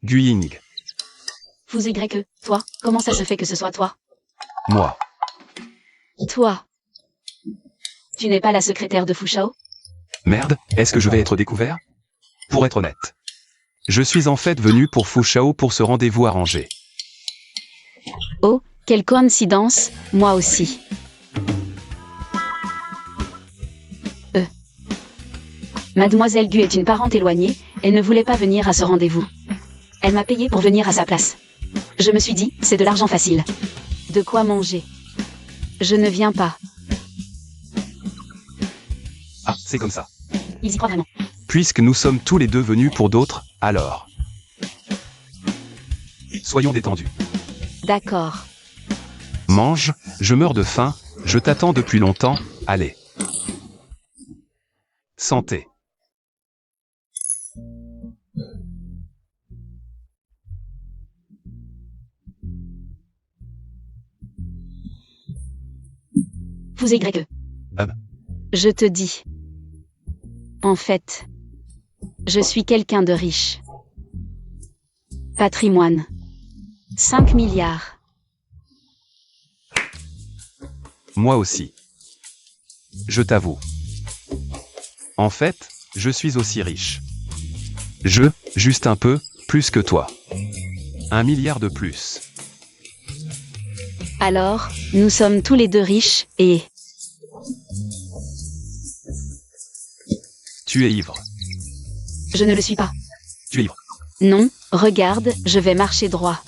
Guying, Vous Y, toi, comment ça se fait que ce soit toi? moi. Toi. Tu n'es pas la secrétaire de Fu Shao? Merde, est-ce que je vais être découvert? Pour être honnête. Je suis en fait venu pour Fu Shao pour ce rendez-vous arrangé. Oh, quelle coïncidence, moi aussi. Mademoiselle Gu est une parente éloignée, elle ne voulait pas venir à ce rendez-vous. Elle m'a payé pour venir à sa place. Je me suis dit, c'est de l'argent facile. De quoi manger. Je ne viens pas. Ah, c'est comme ça. Ils y croient vraiment. Puisque nous sommes tous les deux venus pour d'autres, alors. Soyons détendus. D'accord. Mange, je meurs de faim, je t'attends depuis longtemps, allez. Santé. Vous Y. Je te dis. En fait, je suis quelqu'un de riche. Patrimoine. 5 milliards. Moi aussi. Je t'avoue. En fait, je suis aussi riche. Juste un peu, plus que toi. 1 milliard de plus. Alors, nous sommes tous les deux riches, et... Tu es ivre. Je ne le suis pas. Tu es ivre. Non, regarde, je vais marcher droit.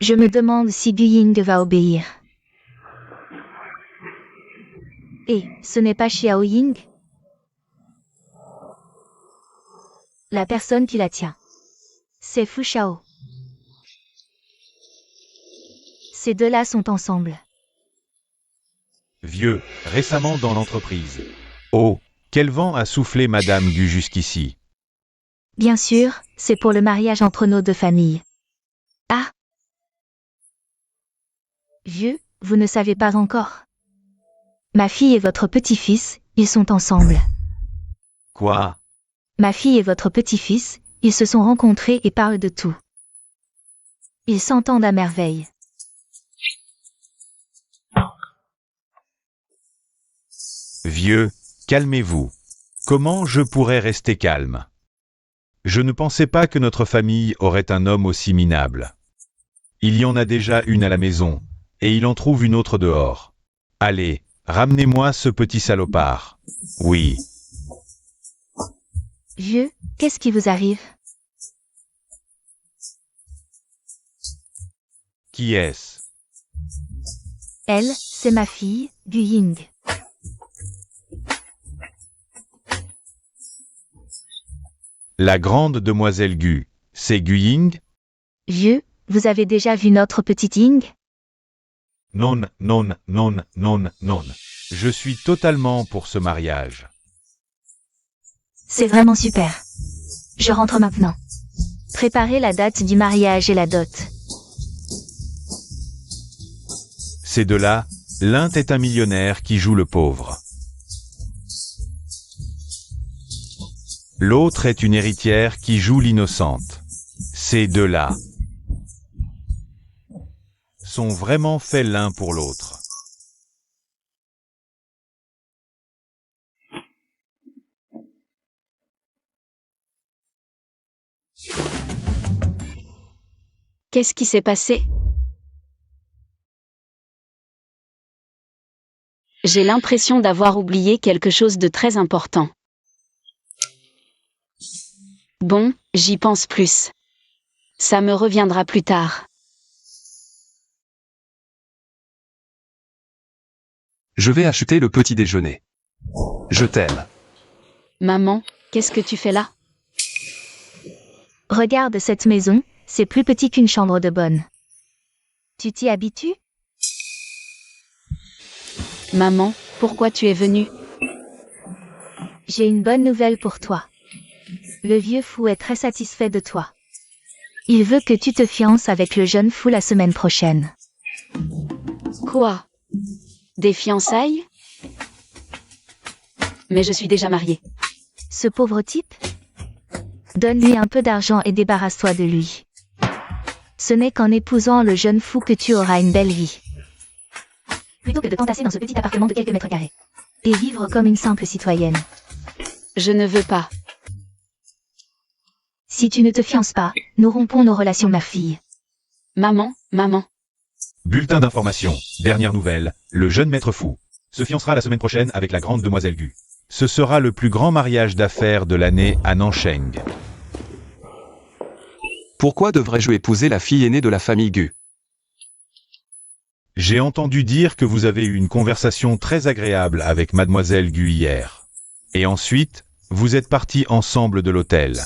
Je me demande si Guying va obéir. Et ce n'est pas Xiao Ying? La personne qui la tient. C'est Fu Shao. Ces deux-là sont ensemble. Vieux, récemment dans l'entreprise. Oh, quel vent a soufflé Madame Gu jusqu'ici? Bien sûr, c'est pour le mariage entre nos deux familles. Ah! Vieux, vous ne savez pas encore. Ma fille et votre petit-fils, ils sont ensemble. Quoi? Ma fille et votre petit-fils, ils se sont rencontrés et parlent de tout. Ils s'entendent à merveille. Vieux, calmez-vous. Comment je pourrais rester calme? Je ne pensais pas que notre famille aurait un homme aussi minable. Il y en a déjà une à la maison, et il en trouve une autre dehors. Allez, ramenez-moi ce petit salopard. Oui. Vieux, qu'est-ce qui vous arrive? Qui est-ce? Elle, c'est ma fille, Guying. La grande demoiselle Gu, c'est Guying? Vieux, vous avez déjà vu notre petite Ying? Non, non, non, non, non. Je suis totalement pour ce mariage. C'est vraiment super. Je rentre maintenant. Préparez la date du mariage et la dot. Ces deux-là, l'un est un millionnaire qui joue le pauvre. L'autre est une héritière qui joue l'innocente. Ces deux-là sont vraiment faits l'un pour l'autre. Qu'est-ce qui s'est passé? J'ai l'impression d'avoir oublié quelque chose de très important. Bon, j'y pense plus. Ça me reviendra plus tard. Je vais acheter le petit déjeuner. Je t'aime. Maman, qu'est-ce que tu fais là? Regarde cette maison, c'est plus petit qu'une chambre de bonne. Tu t'y habitues? Maman, pourquoi tu es venue? J'ai une bonne nouvelle pour toi. Le vieux fou est très satisfait de toi. Il veut que tu te fiances avec le jeune fou la semaine prochaine. Quoi? Des fiançailles? Mais je suis déjà mariée. Ce pauvre type? Donne-lui un peu d'argent et débarrasse-toi de lui. Ce n'est qu'en épousant le jeune fou que tu auras une belle vie. Plutôt que de t'entasser dans ce petit appartement de quelques mètres carrés. Et vivre comme une simple citoyenne. Je ne veux pas. Si tu ne te fiances pas, nous rompons nos relations, ma fille. Maman. Bulletin d'information. Dernière nouvelle. Le jeune maître fou se fiancera la semaine prochaine avec la grande demoiselle Gu. Ce sera le plus grand mariage d'affaires de l'année à Nancheng. Pourquoi devrais-je épouser la fille aînée de la famille Gu? J'ai entendu dire que vous avez eu une conversation très agréable avec mademoiselle Gu hier. Et ensuite, vous êtes partis ensemble de l'hôtel.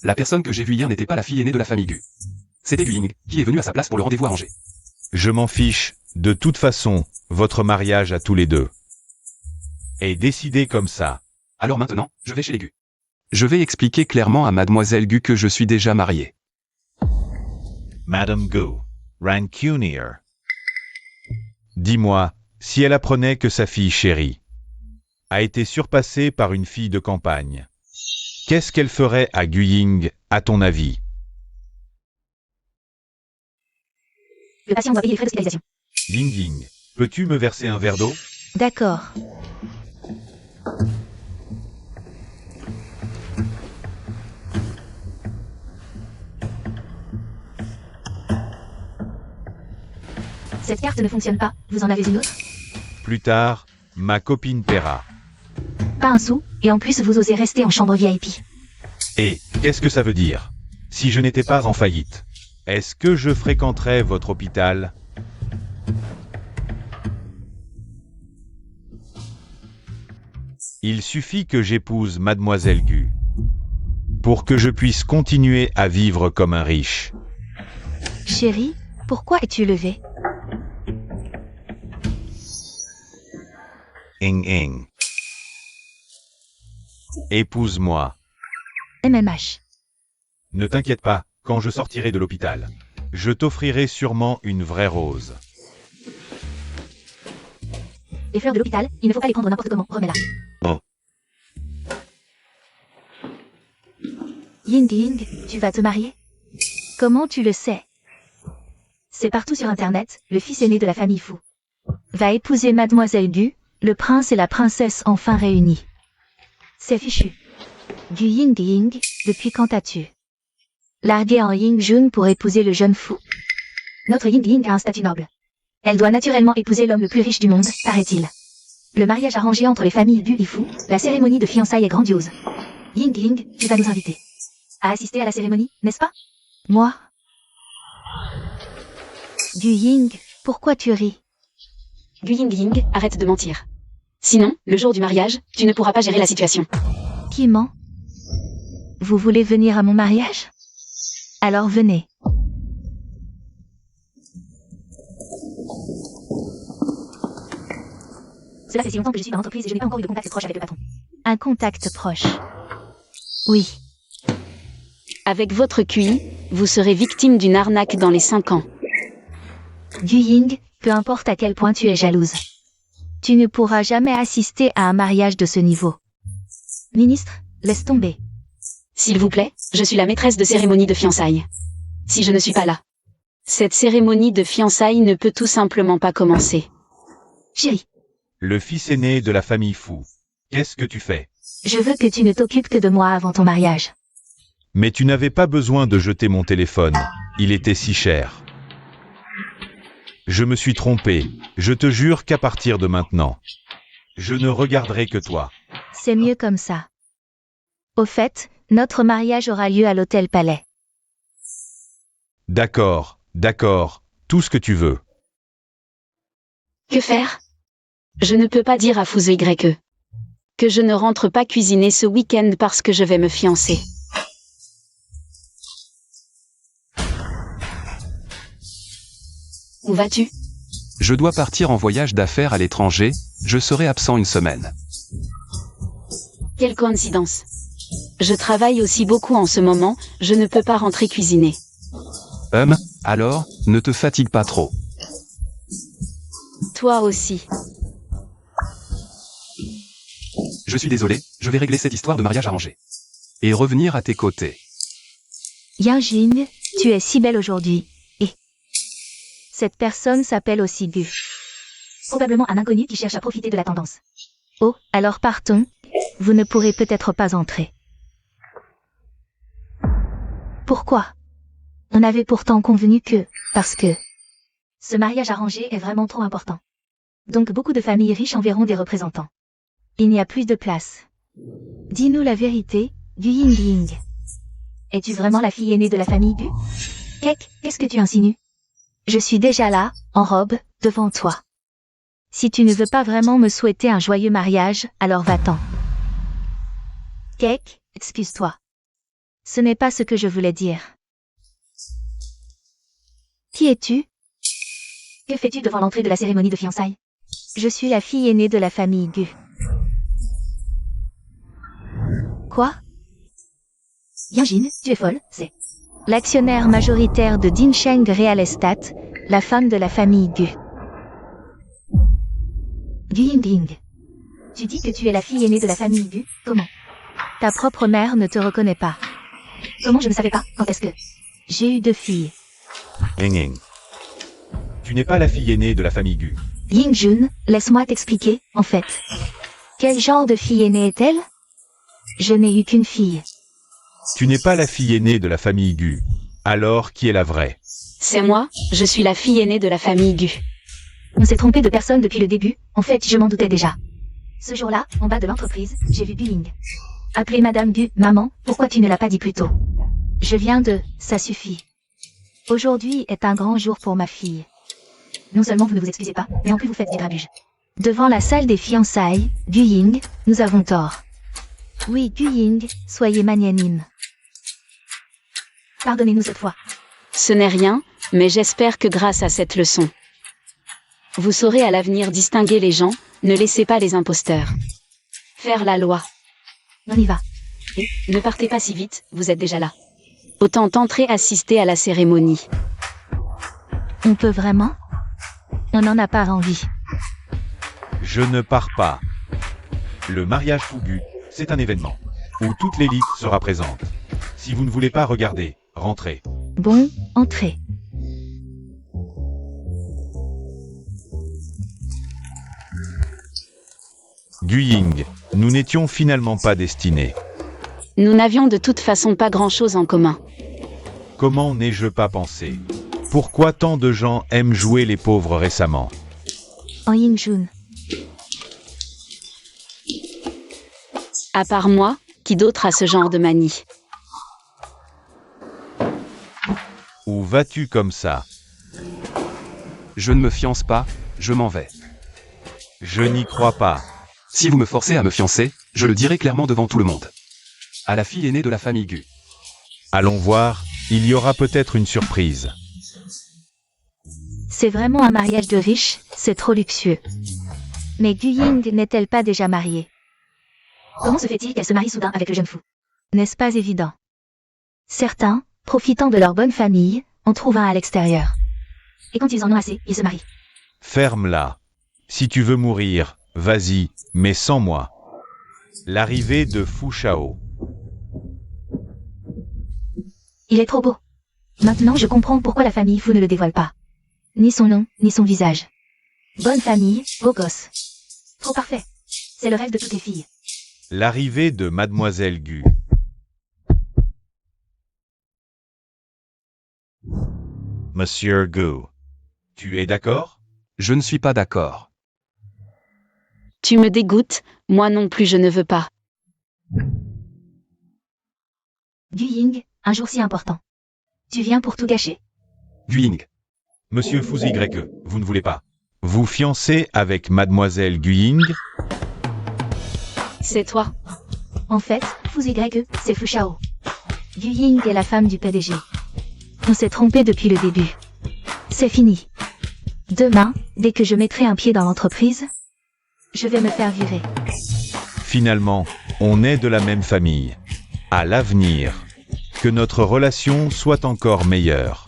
La personne que j'ai vue hier n'était pas la fille aînée de la famille Gu. C'était Gu Ying, qui est venu à sa place pour le rendez-vous arrangé. Je m'en fiche. De toute façon, votre mariage à tous les deux est décidé comme ça. Alors maintenant, je vais chez les Gu. Je vais expliquer clairement à mademoiselle Gu que je suis déjà marié. Madame Gu, rancunier. Dis-moi, si elle apprenait que sa fille chérie a été surpassée par une fille de campagne, qu'est-ce qu'elle ferait à Gu Ying, à ton avis? Le patient doit payer les frais d'hospitalisation. Ying Ying, peux-tu me verser un verre d'eau? D'accord. Cette carte ne fonctionne pas. Vous en avez une autre? Plus tard, ma copine paiera. Pas un sou, et en plus vous osez rester en chambre VIP. Et, qu'est-ce que ça veut dire? Si je n'étais pas en faillite, est-ce que je fréquenterais votre hôpital? Il suffit que j'épouse mademoiselle Gu pour que je puisse continuer à vivre comme un riche. Chérie, pourquoi es-tu levée? Ing. Épouse-moi. MMH. Ne t'inquiète pas, quand je sortirai de l'hôpital, je t'offrirai sûrement une vraie rose. Les fleurs de l'hôpital, il ne faut pas les prendre n'importe comment, remets-la. Oh. Ying Ying, tu vas te marier? Comment tu le sais? C'est partout sur Internet, le fils aîné de la famille fou va épouser mademoiselle Gu, le prince et la princesse enfin réunis. C'est fichu. Gu Ying Ying, depuis quand as-tu largué en Ying Jun pour épouser le jeune fou? Notre Ying Ying a un statut noble. Elle doit naturellement épouser l'homme le plus riche du monde, paraît-il. Le mariage arrangé entre les familles Gu et Fou, la cérémonie de fiançailles est grandiose. Ying Ying, tu vas nous inviter à assister à la cérémonie, n'est-ce pas? Moi? Gu Ying, pourquoi tu ris? Gu Ying, arrête de mentir. Sinon, le jour du mariage, tu ne pourras pas gérer la situation. Qui ment? Vous voulez venir à mon mariage? Alors venez. Cela fait si longtemps que je suis dans l'entreprise et je n'ai pas encore eu de contact proche avec le patron. Un contact proche. Oui. Avec votre QI, vous serez victime d'une arnaque dans les 5 ans. Gu Ying, peu importe à quel point tu es jalouse. Tu ne pourras jamais assister à un mariage de ce niveau. Ministre, laisse tomber. S'il vous plaît, je suis la maîtresse de cérémonie de fiançailles. Si je ne suis pas là, cette cérémonie de fiançailles ne peut tout simplement pas commencer. Chérie, Le fils aîné de la famille Fou. Qu'est-ce que tu fais? je veux que tu ne t'occupes que de moi avant ton mariage. Mais tu n'avais pas besoin de jeter mon téléphone. Il était si cher. Je me suis trompé. Je te jure qu'à partir de maintenant, je ne regarderai que toi. C'est mieux comme ça. Au fait, notre mariage aura lieu à l'hôtel Palais. D'accord, d'accord, tout ce que tu veux. Que faire? Je ne peux pas dire à Fous Y que je ne rentre pas cuisiner ce week-end parce que je vais me fiancer. Où vas-tu? Je dois partir en voyage d'affaires à l'étranger, je serai absent une semaine. Quelle coïncidence. Je travaille aussi beaucoup en ce moment, je ne peux pas rentrer cuisiner. Alors, ne te fatigue pas trop. Toi aussi. Je suis désolé, je vais régler cette histoire de mariage arrangé. Et revenir à tes côtés. Yinjin, tu es si belle aujourd'hui. Et cette personne s'appelle aussi Gu. Probablement un inconnu qui cherche à profiter de la tendance. Oh, alors partons. Vous ne pourrez peut-être pas entrer. Pourquoi? On avait pourtant convenu que, parce que ce mariage arrangé est vraiment trop important. Donc beaucoup de familles riches enverront des représentants. Il n'y a plus de place. Dis-nous la vérité, Gu Yingying. Es-tu vraiment la fille aînée de la famille Gu? Qu'est-ce que tu insinues? Je suis déjà là, en robe, devant toi. Si tu ne veux pas vraiment me souhaiter un joyeux mariage, alors va-t'en. Excuse-toi. Ce n'est pas ce que je voulais dire. Qui es-tu? Que fais-tu devant l'entrée de la cérémonie de fiançailles? Je suis la fille aînée de la famille Gu. Quoi? Yinjin, tu es folle, c'est l'actionnaire majoritaire de Dinsheng Real Estate, la femme de la famille Gu. Gu Yingying. Tu dis que tu es la fille aînée de la famille Gu, comment? Ta propre mère ne te reconnaît pas. Comment je ne savais pas? Quand est-ce que j'ai eu 2 filles? Ying. Tu n'es pas la fille aînée de la famille Gu. Yingjun, laisse-moi t'expliquer, en fait. Quel genre de fille aînée est-elle? Je n'ai eu qu'une fille. Tu n'es pas la fille aînée de la famille Gu. Alors qui est la vraie? C'est moi, je suis la fille aînée de la famille Gu. On s'est trompé de personne depuis le début, en fait je m'en doutais déjà. Ce jour-là, en bas de l'entreprise, j'ai vu Gu Ying. Appeler Madame Gu, maman, pourquoi tu ne l'as pas dit plus tôt? Je viens de, ça suffit. Aujourd'hui est un grand jour pour ma fille. Non seulement vous ne vous excusez pas, mais en plus vous faites des grabuges. Devant la salle des fiançailles, Gu Ying, nous avons tort. Oui, Gu Ying, soyez magnanime. Pardonnez-nous cette fois. Ce n'est rien, mais j'espère que grâce à cette leçon, vous saurez à l'avenir distinguer les gens, ne laissez pas les imposteurs faire la loi. On y va. Et, ne partez pas si vite, vous êtes déjà là. Autant entrer assister à la cérémonie. On peut vraiment? On n'en a pas envie. Je ne pars pas. Le mariage Fougu, c'est un événement où toute l'élite sera présente. Si vous ne voulez pas regarder, rentrez. Bon, entrez. Gu Ying, nous n'étions finalement pas destinés. Nous n'avions de toute façon pas grand-chose en commun. Comment n'ai-je pas pensé? Pourquoi tant de gens aiment jouer les pauvres récemment? En Yingjun. À part moi, qui d'autre a ce genre de manie? Où vas-tu comme ça? Je ne me fiance pas, je m'en vais. Je n'y crois pas. Si vous me forcez à me fiancer, je le dirai clairement devant tout le monde. À la fille aînée de la famille Gu. Allons voir, il y aura peut-être une surprise. C'est vraiment un mariage de riches, c'est trop luxueux. Mais Gu Ying n'est-elle pas déjà mariée? Comment se fait-il qu'elle se marie soudain avec le jeune fou? N'est-ce pas évident? Certains, profitant de leur bonne famille, en trouvent un à l'extérieur. Et quand ils en ont assez, ils se marient. Ferme-la. Si tu veux mourir, vas-y, mais sans moi. L'arrivée de Fu Shao. Il est trop beau. Maintenant je comprends pourquoi la famille Fu ne le dévoile pas. Ni son nom, ni son visage. Bonne famille, beau gosse. Trop parfait. C'est le rêve de toutes les filles. L'arrivée de Mademoiselle Gu. Monsieur Gu, tu es d'accord? Je ne suis pas d'accord. Tu me dégoûtes, moi non plus je ne veux pas. Gu Ying, un jour si important. Tu viens pour tout gâcher. Guying. Monsieur Fuzi Y, vous ne voulez pas. Vous fiancez avec Mademoiselle Guying? C'est toi. En fait, Fu Y, c'est Fu Shao. Gu Ying est la femme du PDG. On s'est trompé depuis le début. C'est fini. Demain, dès que je mettrai un pied dans l'entreprise, je vais me faire virer. Finalement, on est de la même famille. À l'avenir, que notre relation soit encore meilleure.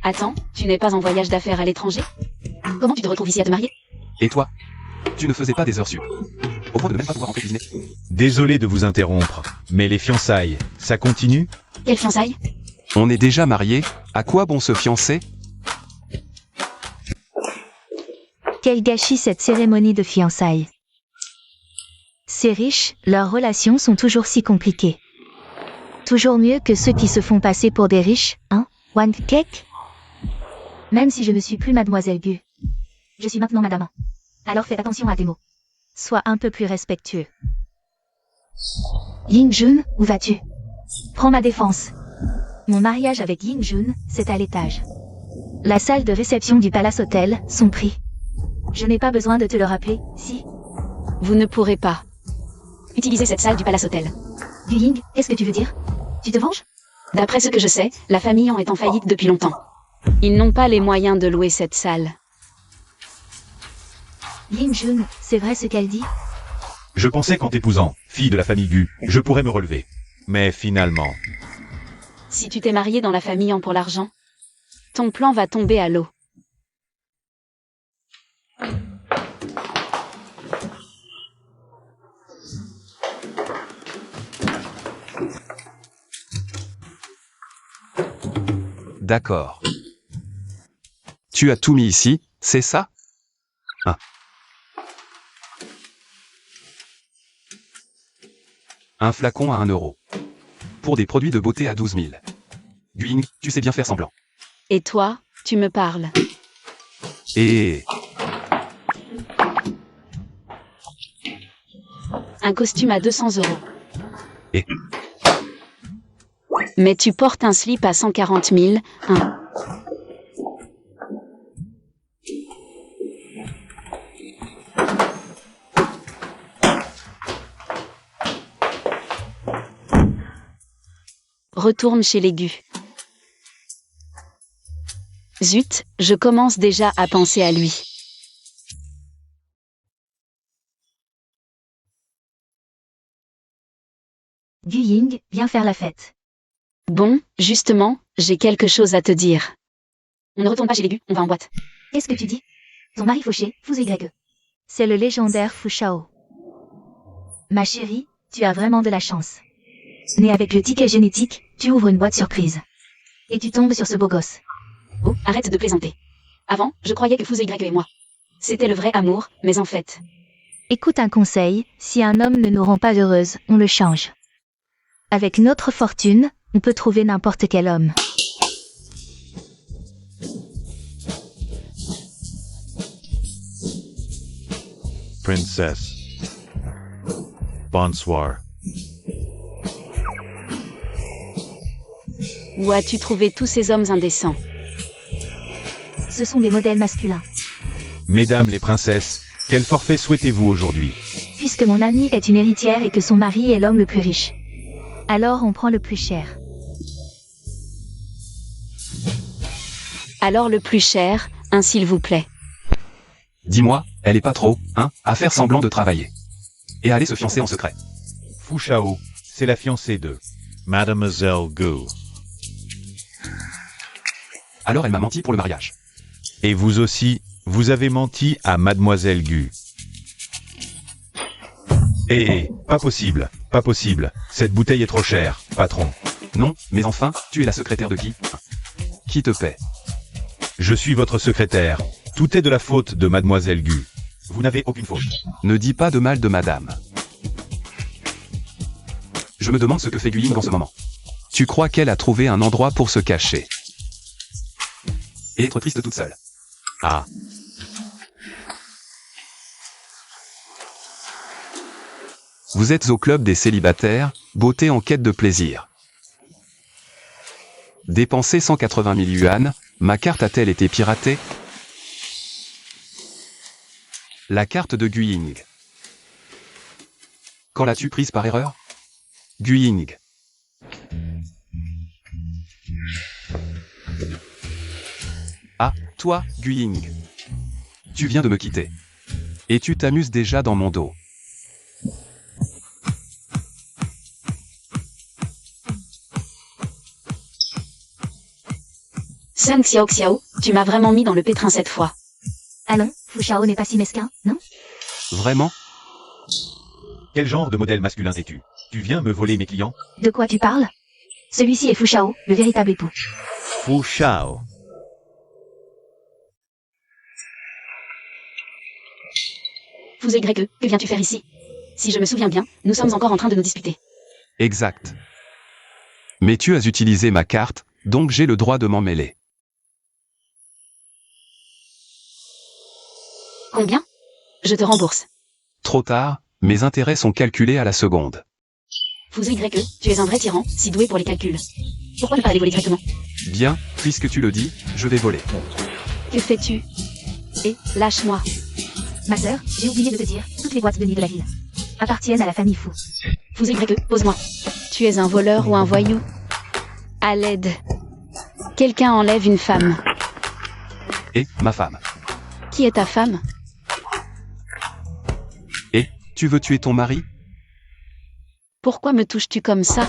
Attends, tu n'es pas en voyage d'affaires à l'étranger? Comment tu te retrouves ici à te marier? Et toi? Tu ne faisais pas des heures sup. Au point de ne même pas pouvoir rentrer cuisiner. Désolé de vous interrompre, mais les fiançailles, ça continue? Quelle fiançailles? On est déjà mariés, à quoi bon se fiancer? Quel gâchis cette cérémonie de fiançailles. Ces riches, leurs relations sont toujours si compliquées. Toujours mieux que ceux qui se font passer pour des riches, hein, one cake? Même si je ne suis plus Mademoiselle Gu. Je suis maintenant Madame. Alors fais attention à tes mots. Sois un peu plus respectueux. Ying Jun, où vas-tu? Prends ma défense. Mon mariage avec Ying Jun, c'est à l'étage. La salle de réception du Palace Hotel, son prix. Je n'ai pas besoin de te le rappeler, si? Vous ne pourrez pas utiliser cette salle du Palace Hotel. Gu Ying, qu'est-ce que tu veux dire? Tu te venges? D'après ce que je sais, la famille en est en faillite depuis longtemps. Ils n'ont pas les moyens de louer cette salle. Ying Jun, c'est vrai ce qu'elle dit? Je pensais qu'en t'épousant, fille de la famille Gu, je pourrais me relever. Mais finalement, Si tu t'es marié dans la famille en pour l'argent, ton plan va tomber à l'eau. D'accord. Tu as tout mis ici, c'est ça? Ah. Un flacon à 1 euro. Pour des produits de beauté à 12 000. Guying, tu sais bien faire semblant. Et toi, tu me parles. Et... Un costume à 200 euros. Et... Mais tu portes un slip à 140 000, hein. Retourne chez les Gu. Zut, je commence déjà à penser à lui. Gu Ying, viens faire la fête. Bon, justement, j'ai quelque chose à te dire. On ne retourne pas chez les Gu, on va en boîte. Qu'est-ce que tu dis? Ton mari fauché, Fu Y. C'est le légendaire Fu Shao. Ma chérie, tu as vraiment de la chance. Né avec le ticket génétique, tu ouvres une boîte surprise. Et tu tombes sur ce beau gosse. Oh, arrête de plaisanter. Avant, je croyais que Fu Y et moi. C'était le vrai amour, mais en fait... Écoute un conseil, si un homme ne nous rend pas heureuse, on le change. Avec notre fortune, on peut trouver n'importe quel homme. Princess. Bonsoir. Où as-tu trouvé tous ces hommes indécents? Ce sont des modèles masculins. Mesdames les princesses, quel forfait souhaitez-vous aujourd'hui? Puisque mon amie est une héritière et que son mari est l'homme le plus riche. Alors on prend le plus cher. Alors le plus cher, un s'il vous plaît. Dis-moi, elle est pas trop, hein, à faire semblant de travailler. Et à aller se fiancer en secret. Fu Shao, c'est la fiancée de Mademoiselle Gu. Alors elle m'a menti pour le mariage. Et vous aussi, vous avez menti à Mademoiselle Gu. Pas possible, pas possible. Cette bouteille est trop chère, patron. Non, mais enfin, tu es la secrétaire de qui? Qui te paie? Je suis votre secrétaire. Tout est de la faute de mademoiselle Gu. Vous n'avez aucune faute. Ne dis pas de mal de madame. Je me demande ce que fait Gu Ying en ce moment. Tu crois qu'elle a trouvé un endroit pour se cacher? Et être triste toute seule. Ah. Vous êtes au club des célibataires, beauté en quête de plaisir. Dépensé 180 000 yuan, ma carte a-t-elle été piratée? La carte de Gu Ying. Quand l'as-tu prise par erreur? Gu Ying. Ah, toi, Gu Ying. Tu viens de me quitter. Et tu t'amuses déjà dans mon dos. Sun Xiao Xiao, tu m'as vraiment mis dans le pétrin cette fois. Allons, Fu Shao n'est pas si mesquin, non? Vraiment? Quel genre de modèle masculin es-tu? Tu viens me voler mes clients? De quoi tu parles? Celui-ci est Fu Shao, le véritable époux. Fu Shao. Vous Y, que viens-tu faire ici? Si je me souviens bien, nous sommes encore en train de nous disputer. Exact. Mais tu as utilisé ma carte, donc j'ai le droit de m'en mêler. Combien? Je te rembourse. Trop tard, mes intérêts sont calculés à la seconde. Vous Y, tu es un vrai tyran, si doué pour les calculs. Pourquoi ne pas aller voler directement? Bien, puisque tu le dis, je vais voler. Que fais-tu? Et, lâche-moi. Ma sœur, j'ai oublié de te dire, toutes les boîtes de nuit de la ville appartiennent à la famille Fu. Vous Y, pose-moi. Tu es un voleur ou un voyou? À l'aide. Quelqu'un enlève une femme. Et, ma femme. Qui est ta femme? Et, tu veux tuer ton mari? Pourquoi me touches-tu comme ça?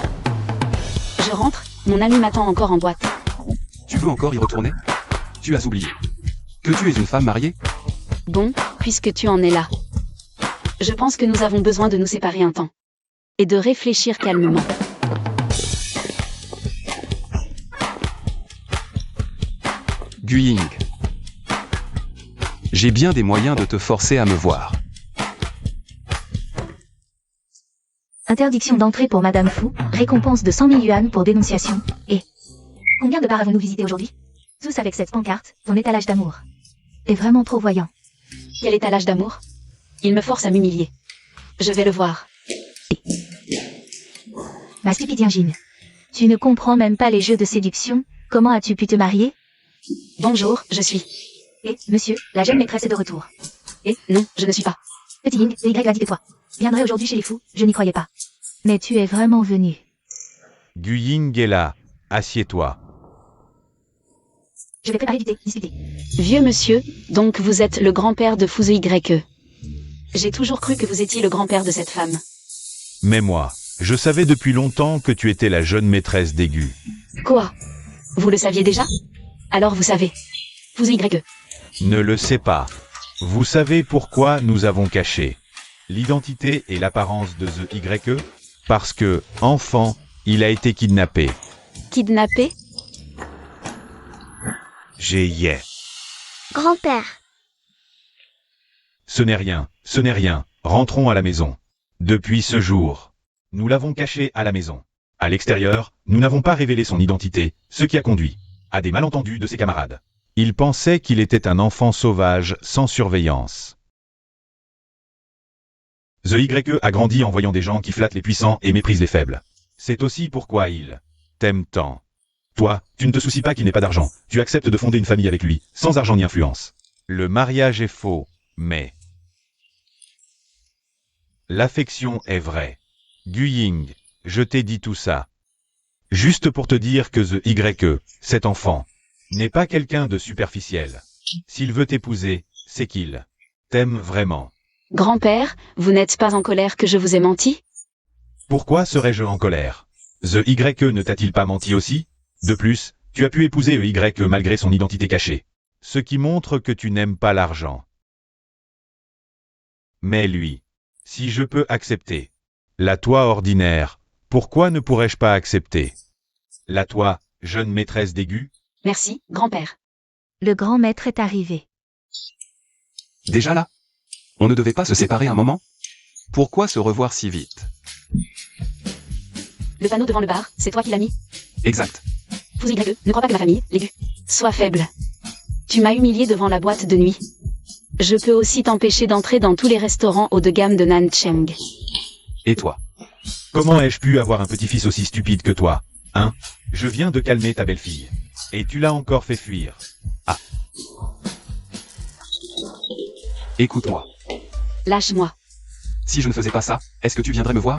Je rentre, mon ami m'attend encore en boîte. Tu veux encore y retourner? Tu as oublié que tu es une femme mariée? Bon, puisque tu en es là. Je pense que nous avons besoin de nous séparer un temps. Et de réfléchir calmement. Gu Ying. J'ai bien des moyens de te forcer à me voir. Interdiction d'entrée pour Madame Fu, récompense de 100 000 yuan pour dénonciation, et... Combien de bars avons-nous visité aujourd'hui? Tous avec cette pancarte, ton étalage d'amour. Est vraiment trop voyant. Quel étalage d'amour? Il me force à m'humilier. Je vais le voir. Ma stupide Yingine. Tu ne comprends même pas les jeux de séduction, comment as-tu pu te marier? Bonjour, je suis. Et, monsieur, la jeune maîtresse est de retour. Et, non, je ne suis pas. Petit Ying, Y a dit de toi. Viendrai aujourd'hui chez les fous, je n'y croyais pas. Mais tu es vraiment venu. Gu Ying est là. Assieds-toi. Je vais préparer du thé, discuter. Vieux monsieur, donc vous êtes le grand-père de Fuzu Y. J'ai toujours cru que vous étiez le grand-père de cette femme. Mais moi, je savais depuis longtemps que tu étais la jeune maîtresse d'Aigu. Quoi? Vous le saviez déjà? Alors vous savez. Fuzu Y. Ne le sais pas. Vous savez pourquoi nous avons caché l'identité et l'apparence de The YE? Parce que, enfant, il a été kidnappé. Kidnappé? J'ai yé. Grand-père, Ce n'est rien, ce n'est rien. Rentrons à la maison. Depuis ce jour, nous l'avons caché à la maison. À l'extérieur, nous n'avons pas révélé son identité, ce qui a conduit à des malentendus de ses camarades. Il pensait qu'il était un enfant sauvage sans surveillance. The YE a grandi en voyant des gens qui flattent les puissants et méprisent les faibles. C'est aussi pourquoi il t'aime tant. Toi, tu ne te soucies pas qu'il n'ait pas d'argent. Tu acceptes de fonder une famille avec lui, sans argent ni influence. Le mariage est faux, mais l'affection est vraie. Gu Ying, je t'ai dit tout ça. Juste pour te dire que The YE, cet enfant, n'est pas quelqu'un de superficiel. S'il veut t'épouser, c'est qu'il t'aime vraiment. Grand-père, vous n'êtes pas en colère que je vous ai menti? Pourquoi serais-je en colère? The YE ne t'a-t-il pas menti aussi? De plus, tu as pu épouser YE malgré son identité cachée. Ce qui montre que tu n'aimes pas l'argent. Mais lui, si je peux accepter la toi ordinaire, pourquoi ne pourrais-je pas accepter La toi, jeune maîtresse d'aigu. Merci, grand-père. Le grand maître est arrivé. Déjà là? On ne devait pas se séparer un moment? Pourquoi se revoir si vite? Le panneau devant le bar, c'est toi qui l'as mis? Exact. Vous Y, ne crois pas que ma famille, l'aigu, soit faible. Tu m'as humilié devant la boîte de nuit. Je peux aussi t'empêcher d'entrer dans tous les restaurants haut de gamme de Nancheng. Et toi? Comment ai-je pu avoir un petit-fils aussi stupide que toi? Hein? Je viens de calmer ta belle-fille. Et tu l'as encore fait fuir. Écoute-moi. Lâche-moi. Si je ne faisais pas ça, est-ce que tu viendrais me voir?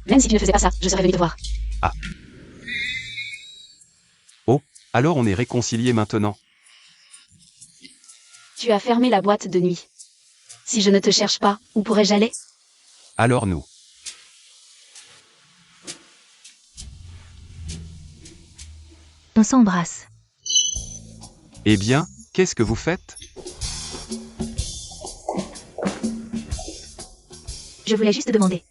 Même si tu ne faisais pas ça, je serais venu te voir. Alors on est réconciliés maintenant. Tu as fermé la boîte de nuit. Si je ne te cherche pas, où pourrais-je aller? Alors nous. On s'embrasse. Eh bien, qu'est-ce que vous faites? Je voulais juste te demander.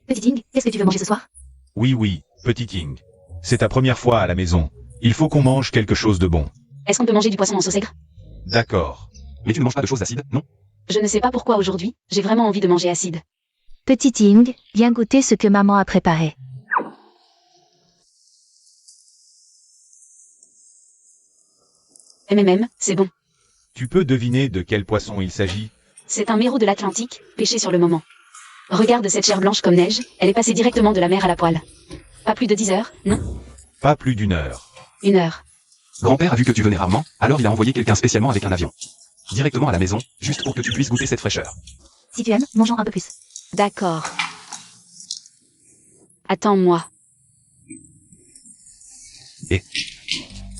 Petit Ting, qu'est-ce que tu veux manger ce soir? Oui, petit King. C'est ta première fois à la maison. Il faut qu'on mange quelque chose de bon. Est-ce qu'on peut manger du poisson en sauce aigre? D'accord. Mais tu ne manges pas de choses acides, non? Je ne sais pas pourquoi aujourd'hui, j'ai vraiment envie de manger acide. Petit Ting, viens goûter ce que maman a préparé. C'est bon. Tu peux deviner de quel poisson il s'agit? C'est un mérou de l'Atlantique, pêché sur le moment. Regarde cette chair blanche comme neige, elle est passée directement de la mer à la poêle. Pas plus de 10 heures, non? Pas plus d'une heure. 1 heure. Grand-père a vu que tu venais rarement, alors il a envoyé quelqu'un spécialement avec un avion. Directement à la maison, juste pour que tu puisses goûter cette fraîcheur. Si tu aimes, mangeons un peu plus. D'accord. Attends-moi.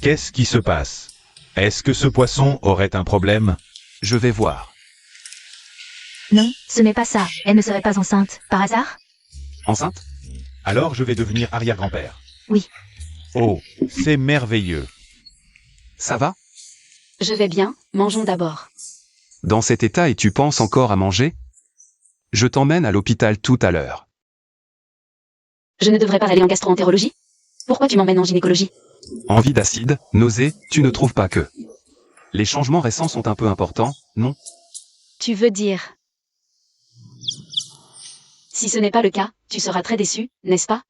Qu'est-ce qui se passe? Est-ce que ce poisson aurait un problème? Je vais voir. Non, ce n'est pas ça. Elle ne serait pas enceinte, par hasard? Enceinte? Alors je vais devenir arrière-grand-père. Oui. Oh, c'est merveilleux. Ça va? Je vais bien, mangeons d'abord. Dans cet état et tu penses encore à manger? Je t'emmène à l'hôpital tout à l'heure. Je ne devrais pas aller en gastro-entérologie? Pourquoi tu m'emmènes en gynécologie? Envie d'acide, nausée, tu ne trouves pas que... Les changements récents sont un peu importants, non? Tu veux dire... Si ce n'est pas le cas, tu seras très déçu, n'est-ce pas?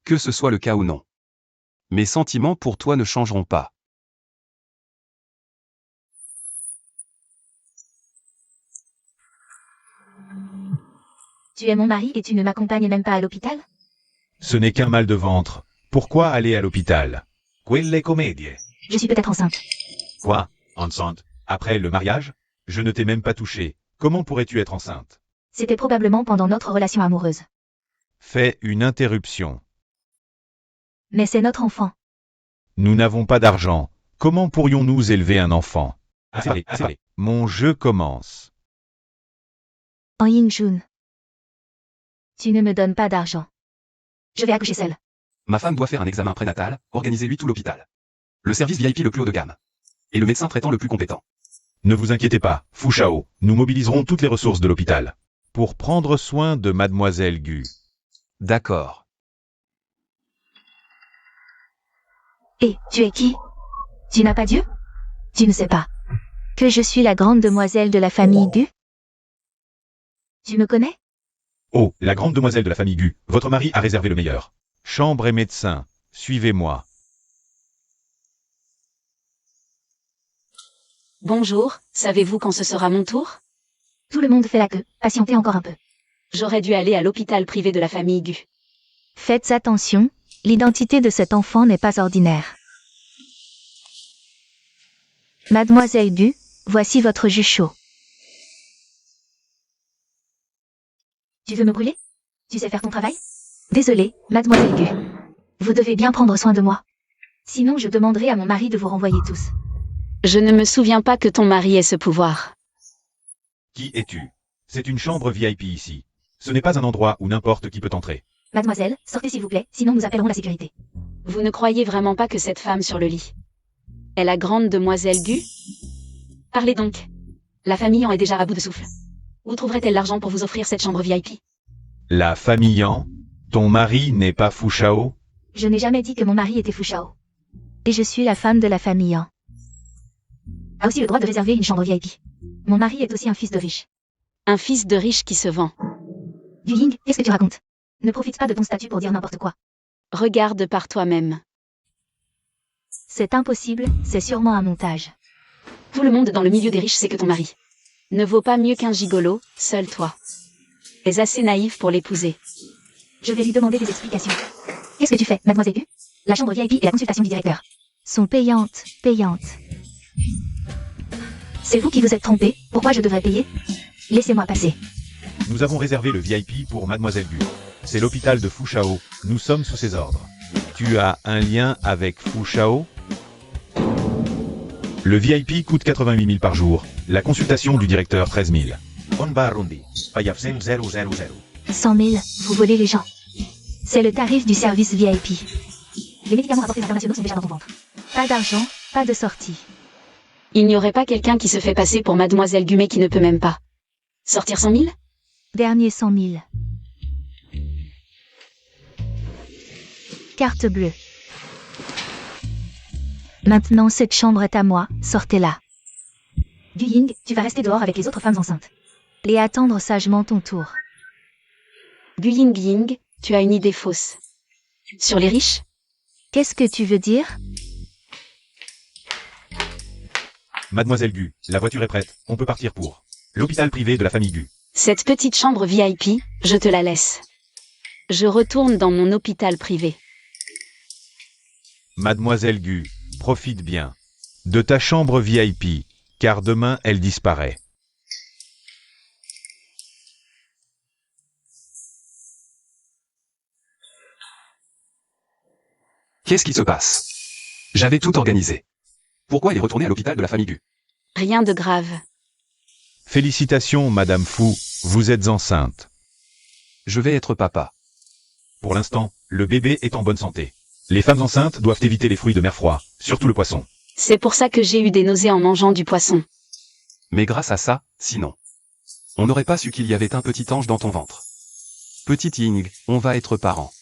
Que ce soit le cas ou non. Mes sentiments pour toi ne changeront pas. Tu es mon mari et tu ne m'accompagnes même pas à l'hôpital? Ce n'est qu'un mal de ventre. Pourquoi aller à l'hôpital? Quelle comédie. Je suis peut-être enceinte. Quoi? Enceinte? Après le mariage? Je ne t'ai même pas touché. Comment pourrais-tu être enceinte? C'était probablement pendant notre relation amoureuse. Fais une interruption. Mais c'est notre enfant. Nous n'avons pas d'argent. Comment pourrions-nous élever un enfant? Assez parlé. Mon jeu commence. En Ying-jun. Tu ne me donnes pas d'argent. Je vais accoucher seule. Ma femme doit faire un examen prénatal, organisez-lui tout l'hôpital. Le service VIP le plus haut de gamme. Et le médecin traitant le plus compétent. Ne vous inquiétez pas, Fu Shao, nous mobiliserons toutes les ressources de l'hôpital. Pour prendre soin de Mademoiselle Gu. D'accord. Et tu es qui? Tu n'as pas Dieu? Tu ne sais pas que je suis la grande demoiselle de la famille Gu? Tu me connais? Oh, la grande demoiselle de la famille Gu, votre mari a réservé le meilleur. Chambre et médecin, suivez-moi. Bonjour, savez-vous quand ce sera mon tour? Tout le monde fait la queue. Patientez encore un peu. J'aurais dû aller à l'hôpital privé de la famille Gu. Faites attention, l'identité de cet enfant n'est pas ordinaire. Mademoiselle Gu, voici votre jus chaud. Tu veux me brûler? Tu sais faire ton travail? Désolée, Mademoiselle Gu. Vous devez bien prendre soin de moi. Sinon je demanderai à mon mari de vous renvoyer tous. Je ne me souviens pas que ton mari ait ce pouvoir. Qui es-tu? C'est une chambre VIP ici. Ce n'est pas un endroit où n'importe qui peut entrer. Mademoiselle, sortez s'il vous plaît, sinon nous appellerons la sécurité. Vous ne croyez vraiment pas que cette femme sur le lit est la grande demoiselle Gu? Parlez donc. La famille en est déjà à bout de souffle. Où trouverait-elle l'argent pour vous offrir cette chambre VIP? La famille Yan? Ton mari n'est pas Fu Shao? Je n'ai jamais dit que mon mari était Fu Shao. Et je suis la femme de la famille Han. A aussi le droit de réserver une chambre VIP. Mon mari est aussi un fils de riche. Un fils de riche qui se vend. Du Ying, qu'est-ce que tu racontes? Ne profite pas de ton statut pour dire n'importe quoi. Regarde par toi-même. C'est impossible, c'est sûrement un montage. Tout le monde dans le milieu des riches sait que ton mari ne vaut pas mieux qu'un gigolo, seul toi. Es assez naïf pour l'épouser. Je vais lui demander des explications. Qu'est-ce que tu fais, mademoiselle Gu? La chambre VIP et la consultation du directeur sont payantes. C'est vous qui vous êtes trompé, pourquoi je devrais payer? Laissez-moi passer. Nous avons réservé le VIP pour Mademoiselle Gu. C'est l'hôpital de Fu Shao, nous sommes sous ses ordres. Tu as un lien avec Fu Shao? Le VIP coûte 88 000 par jour, la consultation du directeur 13 000. 100 000, vous volez les gens. C'est le tarif du service VIP. Les médicaments rapportés internationaux sont déjà dans ton ventre. Pas d'argent, pas de sortie. Il n'y aurait pas quelqu'un qui se fait passer pour Mademoiselle Gumet qui ne peut même pas sortir 100 000? Dernier 100 000. Carte bleue. Maintenant cette chambre est à moi, sortez-la. Du Ying, tu vas rester dehors avec les autres femmes enceintes. Et attendre sagement ton tour. Du Ying Ying, tu as une idée fausse. Sur les riches? Qu'est-ce que tu veux dire? Mademoiselle Gu, la voiture est prête, on peut partir pour l'hôpital privé de la famille Gu. Cette petite chambre VIP, je te la laisse. Je retourne dans mon hôpital privé. Mademoiselle Gu, profite bien de ta chambre VIP, car demain elle disparaît. Qu'est-ce qui se passe? J'avais tout organisé. Pourquoi il est retourné à l'hôpital de la famille Gu? Rien de grave. Félicitations Madame Fu, vous êtes enceinte. Je vais être papa. Pour l'instant, le bébé est en bonne santé. Les femmes enceintes doivent éviter les fruits de mer froids, surtout le poisson. C'est pour ça que j'ai eu des nausées en mangeant du poisson. Mais grâce à ça, sinon, on n'aurait pas su qu'il y avait un petit ange dans ton ventre. Petite Ying, on va être parents.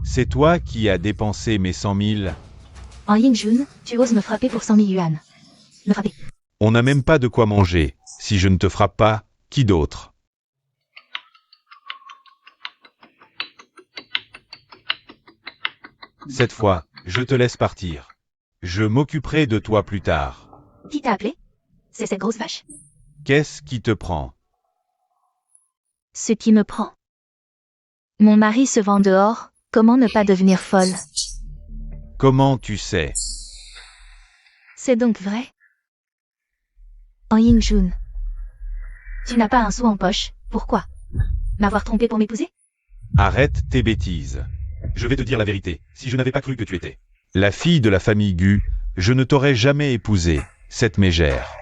C'est toi qui as dépensé mes 100 000. En Ying-jun, tu oses me frapper pour 100 000 yuan. Me frapper. On n'a même pas de quoi manger. Si je ne te frappe pas, qui d'autre? Cette fois, je te laisse partir. Je m'occuperai de toi plus tard. Qui t'a appelé? C'est cette grosse vache. Qu'est-ce qui te prend? Ce qui me prend. Mon mari se vend dehors, comment ne pas devenir folle? Comment tu sais? C'est donc vrai? En Ying-jun. Tu n'as pas un sou en poche, pourquoi? M'avoir trompé pour m'épouser? Arrête tes bêtises. Je vais te dire la vérité, si je n'avais pas cru que tu étais la fille de la famille Gu, je ne t'aurais jamais épousée, cette mégère.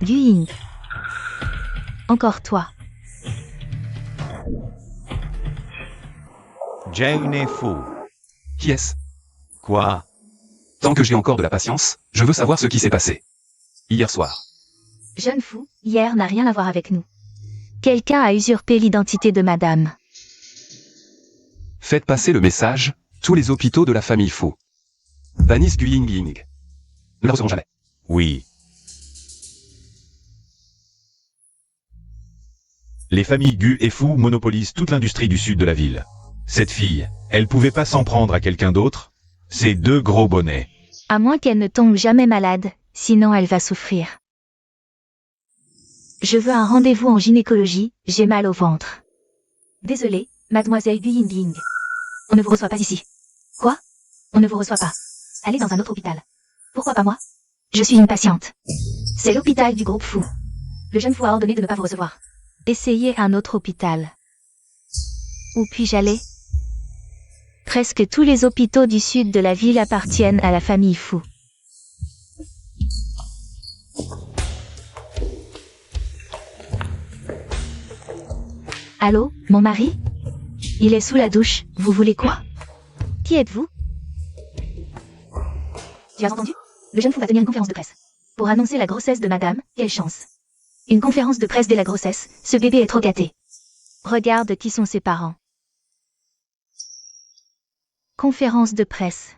Du Ying. Encore toi. Jane Fu. Qui est-ce? Quoi? Tant que j'ai encore de la patience, je veux savoir ce qui s'est passé. Hier soir. Jeune fou, hier n'a rien à voir avec nous. Quelqu'un a usurpé l'identité de madame. Faites passer le message, tous les hôpitaux de la famille Fu bannissent du Ying Ying. Ne la recevront jamais. Oui. Les familles Gu et Fu monopolisent toute l'industrie du sud de la ville. Cette fille, elle pouvait pas s'en prendre à quelqu'un d'autre? Ces deux gros bonnets. À moins qu'elle ne tombe jamais malade, sinon elle va souffrir. Je veux un rendez-vous en gynécologie, j'ai mal au ventre. Désolée, mademoiselle Gu Ying. On ne vous reçoit pas ici. Quoi? On ne vous reçoit pas. Allez dans un autre hôpital. Pourquoi pas moi? Je suis une patiente. C'est l'hôpital du groupe Fu. Le jeune fou a ordonné de ne pas vous recevoir. Essayez un autre hôpital. Où puis-je aller? Presque tous les hôpitaux du sud de la ville appartiennent à la famille Fu. Allô, mon mari? Il est sous la douche, vous voulez quoi? Qui êtes-vous? Tu as entendu? Le jeune fou va tenir une conférence de presse. Pour annoncer la grossesse de madame, quelle chance. Une conférence de presse dès la grossesse, ce bébé est trop gâté. Regarde qui sont ses parents. Conférence de presse.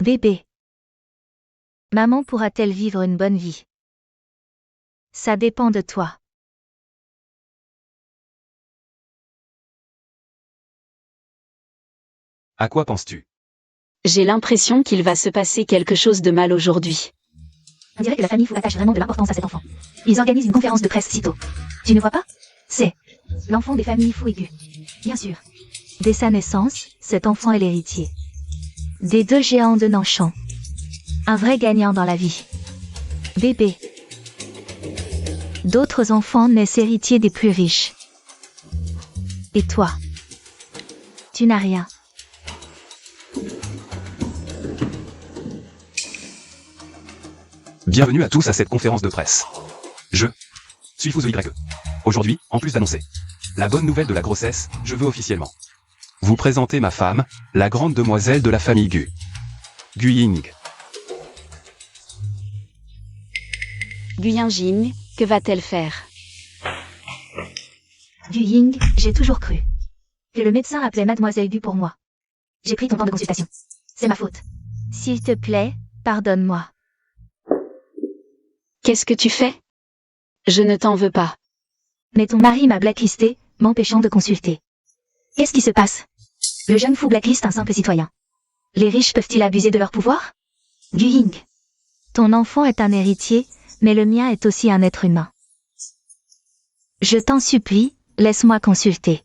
Bébé. Maman pourra-t-elle vivre une bonne vie? Ça dépend de toi. À quoi penses-tu? J'ai l'impression qu'il va se passer quelque chose de mal aujourd'hui. On dirait que la famille Fou attache vraiment de l'importance à cet enfant. Ils organisent une conférence de presse sitôt. Tu ne vois pas? C'est l'enfant des familles Fou et Gu. Bien sûr. Dès sa naissance, cet enfant est l'héritier des deux géants de Nanchan. Un vrai gagnant dans la vie. Bébé. D'autres enfants naissent héritiers des plus riches. Et toi? Tu n'as rien. Bienvenue à tous à cette conférence de presse. Je suis Fou the YE. Aujourd'hui, en plus d'annoncer la bonne nouvelle de la grossesse, je veux officiellement vous présenter ma femme, la grande demoiselle de la famille Gu. Gu Ying. Gu Yingjin, que va-t-elle faire? Du Ying, j'ai toujours cru que le médecin appelait Mademoiselle Gu pour moi. J'ai pris ton temps de consultation. C'est ma faute. S'il te plaît, pardonne-moi. Qu'est-ce que tu fais? Je ne t'en veux pas. Mais ton mari m'a blacklisté, m'empêchant de consulter. Qu'est-ce qui se passe? Le jeune fou blacklist un simple citoyen. Les riches peuvent-ils abuser de leur pouvoir? Gu Ying. Ton enfant est un héritier, mais le mien est aussi un être humain. Je t'en supplie, laisse-moi consulter.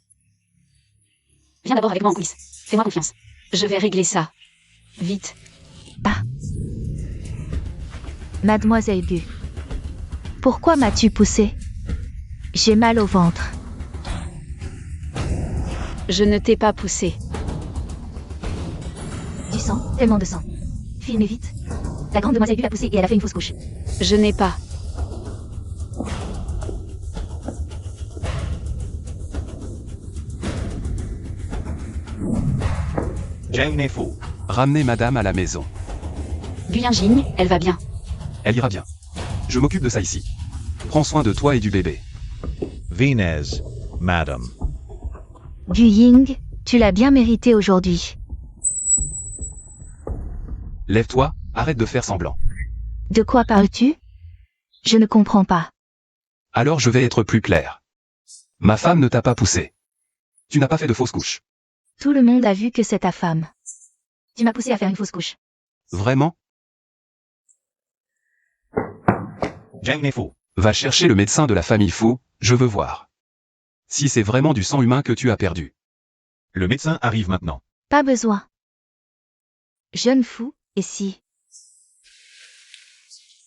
Viens d'abord avec moi en coulisses. Fais-moi confiance. Je vais régler ça. Vite. Ah. Mademoiselle Gu. Pourquoi m'as-tu poussé? J'ai mal au ventre. Je ne t'ai pas poussé. Du sang, tellement de sang. Filmez vite. La grande demoiselle Gu l'a poussée et elle a fait une fausse couche. Je n'ai pas. Jane est faux. Ramenez madame à la maison. Gu Yingjin, elle va bien. Elle ira bien. Je m'occupe de ça ici. Prends soin de toi et du bébé. Venez, madame. Gu Ying, tu l'as bien mérité aujourd'hui. Lève-toi, arrête de faire semblant. De quoi parles-tu? Je ne comprends pas. Alors je vais être plus clair. Ma femme ne t'a pas poussé. Tu n'as pas fait de fausse couche. Tout le monde a vu que c'est ta femme. Tu m'as poussé à faire une fausse couche. Vraiment? Jane est faux. Va chercher le médecin de la famille Fou, je veux voir. Si c'est vraiment du sang humain que tu as perdu. Le médecin arrive maintenant. Pas besoin. Jeune fou, et si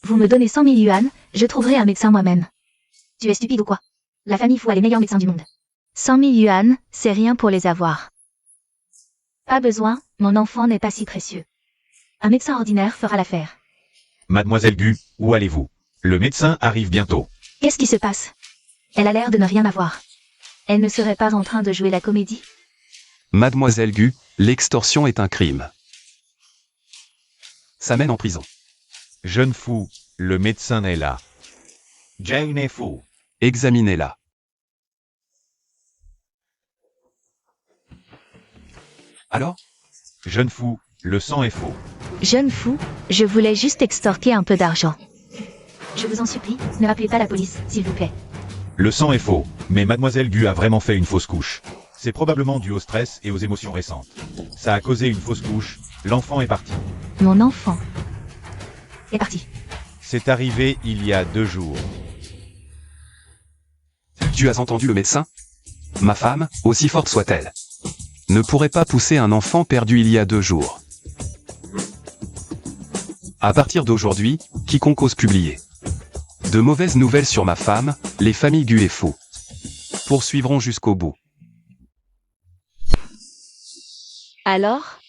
vous me donnez 100 000 yuan, je trouverai un médecin moi-même. Tu es stupide ou quoi? La famille Fou a les meilleurs médecins du monde. 100 000 yuan, c'est rien pour les avoir. Pas besoin, mon enfant n'est pas si précieux. Un médecin ordinaire fera l'affaire. Mademoiselle Gu, où allez-vous? Le médecin arrive bientôt. Qu'est-ce qui se passe? Elle a l'air de ne rien avoir. Elle ne serait pas en train de jouer la comédie? Mademoiselle Gu, l'extorsion est un crime. Ça mène en prison. Jeune fou, le médecin est là. Jane est faux. Examinez-la. Alors? Jeune fou, le sang est faux. Jeune fou, je voulais juste extorquer un peu d'argent. Je vous en supplie, ne rappelez pas la police, s'il vous plaît. Le sang est faux, mais Mademoiselle Gu a vraiment fait une fausse couche. C'est probablement dû au stress et aux émotions récentes. Ça a causé une fausse couche, l'enfant est parti. Mon enfant est parti. C'est arrivé il y a 2 jours. Tu as entendu le médecin? Ma femme, aussi forte soit-elle, ne pourrait pas pousser un enfant perdu il y a 2 jours. À partir d'aujourd'hui, quiconque ose publier de mauvaises nouvelles sur ma femme, les familles Gu et Fou poursuivront jusqu'au bout. Alors?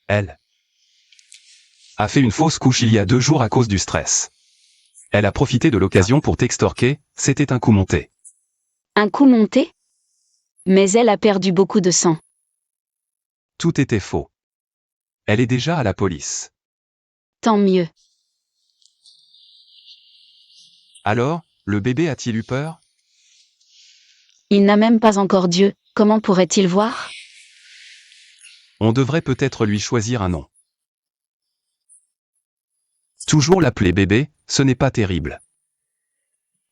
Elle a fait une fausse couche il y a 2 jours à cause du stress. Elle a profité de l'occasion pour t'extorquer, c'était un coup monté. Un coup monté? Mais elle a perdu beaucoup de sang. Tout était faux. Elle est déjà à la police. Tant mieux. Alors, le bébé a-t-il eu peur? Il n'a même pas encore d'yeux, comment pourrait-il voir? On devrait peut-être lui choisir un nom. Toujours l'appeler bébé, ce n'est pas terrible.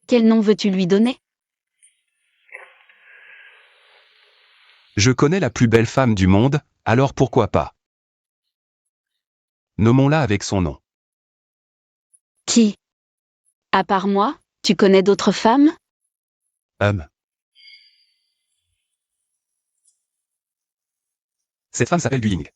Quel nom veux-tu lui donner? Je connais la plus belle femme du monde, alors pourquoi pas? Nommons-la avec son nom. Qui? À part moi, tu connais d'autres femmes? Cette femme s'appelle Ying.